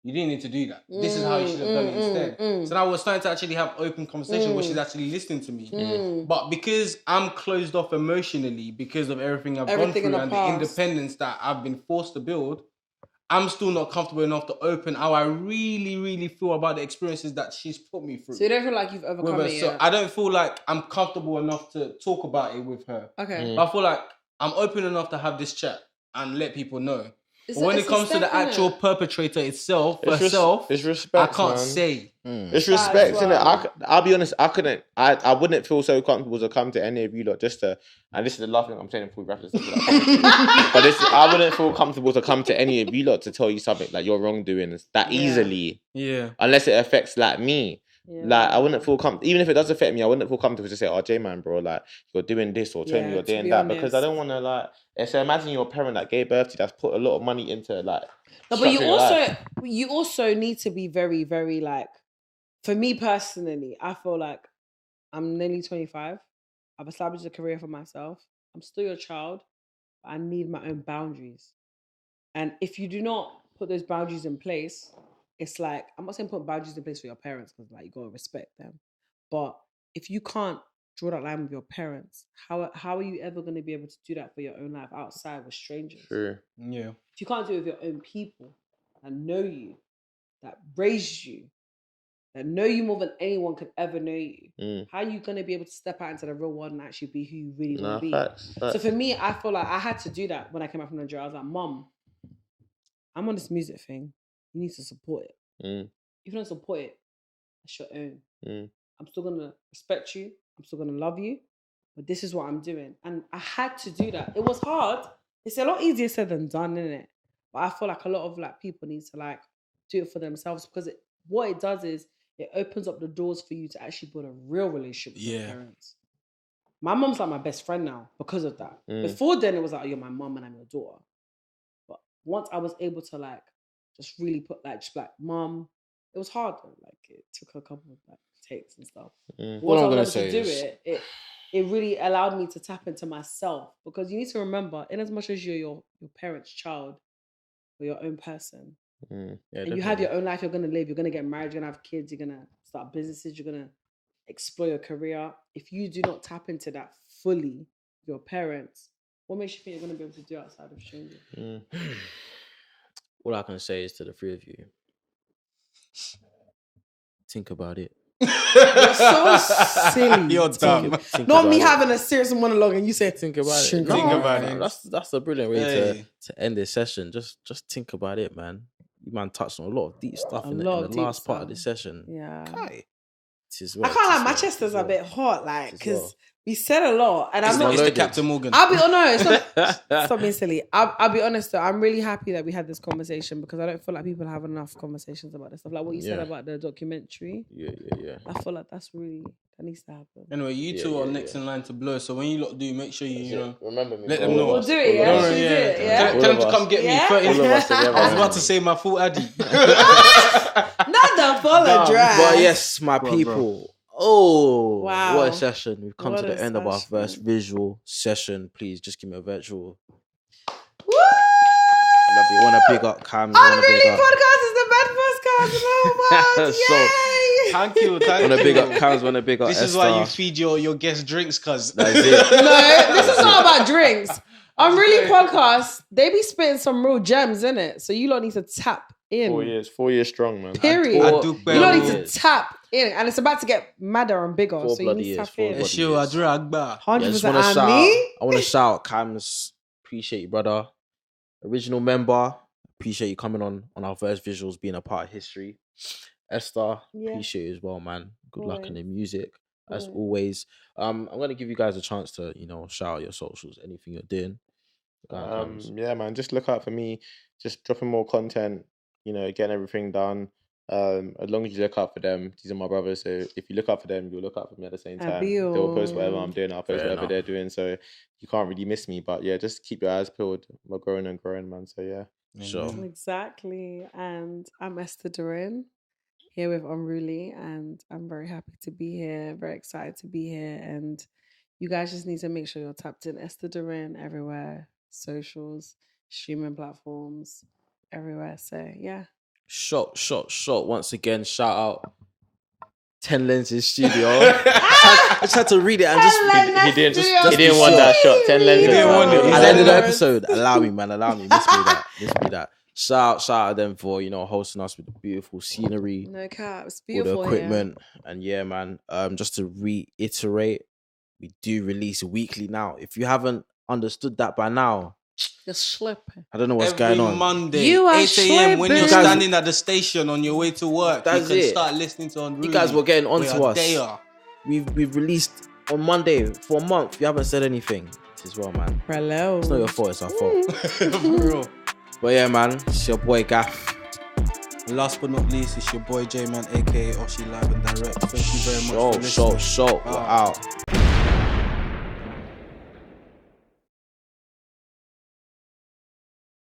D: you didn't need to do that. This is how you should have done it instead. So now we're starting to actually have open conversation where she's actually listening to me. But because I'm closed off emotionally because of everything I've gone through and the independence that I've been forced to build, I'm still not comfortable enough to open how I really, really feel about the experiences that she's put me through.
A: So you don't feel like you've overcome it yet?
D: So I don't feel like I'm comfortable enough to talk about it with her.
A: Okay.
D: But I feel like I'm open enough to have this chat and let people know. But when it comes to the actual perpetrator itself,
B: it's respect,
D: I can't say.
B: It's respect, innit? I'll be honest, I wouldn't feel so comfortable to come to any of you lot and this is the last thing I'm saying before we wrap this up. I wouldn't feel comfortable to come to any of you lot to tell you something like your wrongdoing that easily.
D: Yeah.
B: Unless it affects like me. Yeah. Like I wouldn't feel comfortable, even if it does affect me, I wouldn't feel comfortable to say, oh, Jman, bro, like you're doing this or telling me you're doing that, because I don't want to like. So imagine your parent that gave birth to you, that's put a lot of money into like.
A: No, but you also need to be very, very like. For me personally, I feel like I'm nearly 25. I've established a career for myself. I'm still your child, but I need my own boundaries. And if you do not put those boundaries in place, it's like, I'm not saying put boundaries in place for your parents because like you gotta respect them. But if you can't draw that line with your parents, how are you ever gonna be able to do that for your own life outside with strangers?
B: Sure.
D: Yeah.
A: If you can't do it with your own people that know you, that raised you, that know you more than anyone could ever know you, how are you gonna be able to step out into the real world and actually be who you really want to be?
B: Facts.
A: So for me, I feel like I had to do that when I came out from Nigeria. I was like, Mom, I'm on this music thing. You need to support it. If you don't support it, that's your own. I'm still going to respect you. I'm still going to love you. But this is what I'm doing. And I had to do that. It was hard. It's a lot easier said than done, isn't it? But I feel like a lot of like people need to like do it for themselves, because what it does is it opens up the doors for you to actually build a real relationship with your parents. My mom's like my best friend now because of that. Before then, it was like, oh, you're my mom and I'm your daughter. But once I was able to like just really put like, just like, Mom, it was hard though. Like it took a couple of like takes and stuff.
C: What I'm gonna say is,
A: it really allowed me to tap into myself, because you need to remember, in as much as you're your parents' child, you're your own person. And you have your own life you're gonna live. You're gonna get married. You're gonna have kids. You're gonna start businesses. You're gonna explore your career. If you do not tap into that fully, your parents, what makes you think you're gonna be able to do outside of strangers?
C: All I can say is to the three of you, think about it.
A: You're so silly.
D: You're dumb.
A: Not me having a serious monologue and you say,
C: think about it.
D: Think about it.
C: That's a brilliant way to end this session. Just think about it, man. You man touched on a lot of deep stuff in the last part of this session.
A: Yeah.
C: Okay.
A: I can't lie, my chest is a bit hot, like, because we said a lot, and I'm not.
D: It's the Captain Morgan.
A: I'll be honest. Stop being silly. I'll be honest though. I'm really happy that we had this conversation, because I don't feel like people have enough conversations about this stuff. Like what you said about the documentary.
C: Yeah.
A: I feel like that needs to happen.
D: Anyway, you two are next in line to blow. So when you lot do, make sure you
B: remember me.
D: Let them know.
A: We'll do it. Yeah.
D: Tell them to come get me.
B: All of us together.
D: I was about to say my full addy.
A: Not the full address.
C: But yes, my people. Oh,
A: wow.
C: What a session. We've come to the end of our
A: session.
C: first visual session. Please just give me a virtual.
A: Woo!
C: You want to pick up Kamz.
A: Unruly Podcast is the best podcast. God, yay!
D: Thank you.
C: Wanna big up Kamz, wanna big up
D: This
C: Esther.
D: is why you feed your guests drinks, cuz.
C: That's it.
A: No, this is not about drinks. Unruly Podcast, they be spitting some real gems, innit? So you lot need to tap in.
B: 4 years strong, man.
A: Period.
C: I
A: You lot need to tap in, and it's about to get madder and bigger.
C: 4
A: So you
C: bloody
A: need to
C: years,
A: tap
C: 4
A: in.
C: bloody
D: It's you, Adra Agba.
A: 100%.
C: Yeah, I just want to
A: and
C: shout.
A: me?
C: I want to shout Kamz. Appreciate you, brother. Original member. Appreciate you coming on our first visuals, being a part of history. Esther, appreciate you as well, man. Good luck in the music as always. I'm gonna give you guys a chance to, shout out your socials, anything you're doing.
B: Yeah, man. Just look out for me. Just dropping more content. Getting everything done. As long as you look out for them, these are my brothers. So if you look out for them, you'll look out for me at the same time. They'll post whatever I'm doing. I'll post whatever they're doing. So you can't really miss me. But yeah, just keep your eyes peeled. We're growing and growing, man. So yeah.
C: Sure.
A: Exactly. And I'm Esther Durin, here with Unruly, and I'm very happy to be here, very excited to be here. And you guys just need to make sure you're tapped in. Esther Durin everywhere, socials, streaming platforms, everywhere. So yeah.
C: Shot. Once again, shout out Tenlensese studio. I just had to read it and
B: he didn't want that shot. 10 lenses.
D: He didn't want it.
C: At the end of the episode, allow me, man. Miss me that. Shout out them for hosting us with the beautiful scenery,
A: No cap, it's
C: all
A: beautiful.
C: the equipment, and yeah, man. Just to reiterate, we do release weekly now. If you haven't understood that by now,
A: You're slipping.
C: I don't know what's going on.
D: Every Monday,
A: You are
D: 8 a.m. when you're
A: slipping.
D: standing at the station on your way to work,
C: That's
D: you can
C: it.
D: start listening to Unruly.
C: You guys were getting onto
D: We are
C: us.
D: there.
C: We've released on Monday for a month. You haven't said anything. This is well, man.
A: Hello.
C: It's not your fault. It's our fault.
D: For real.
C: But yeah, man. It's your boy Gaff.
D: And last but not least, it's your boy Jman, aka Oshi Live and Direct. Thank you very much for listening.
C: We're out.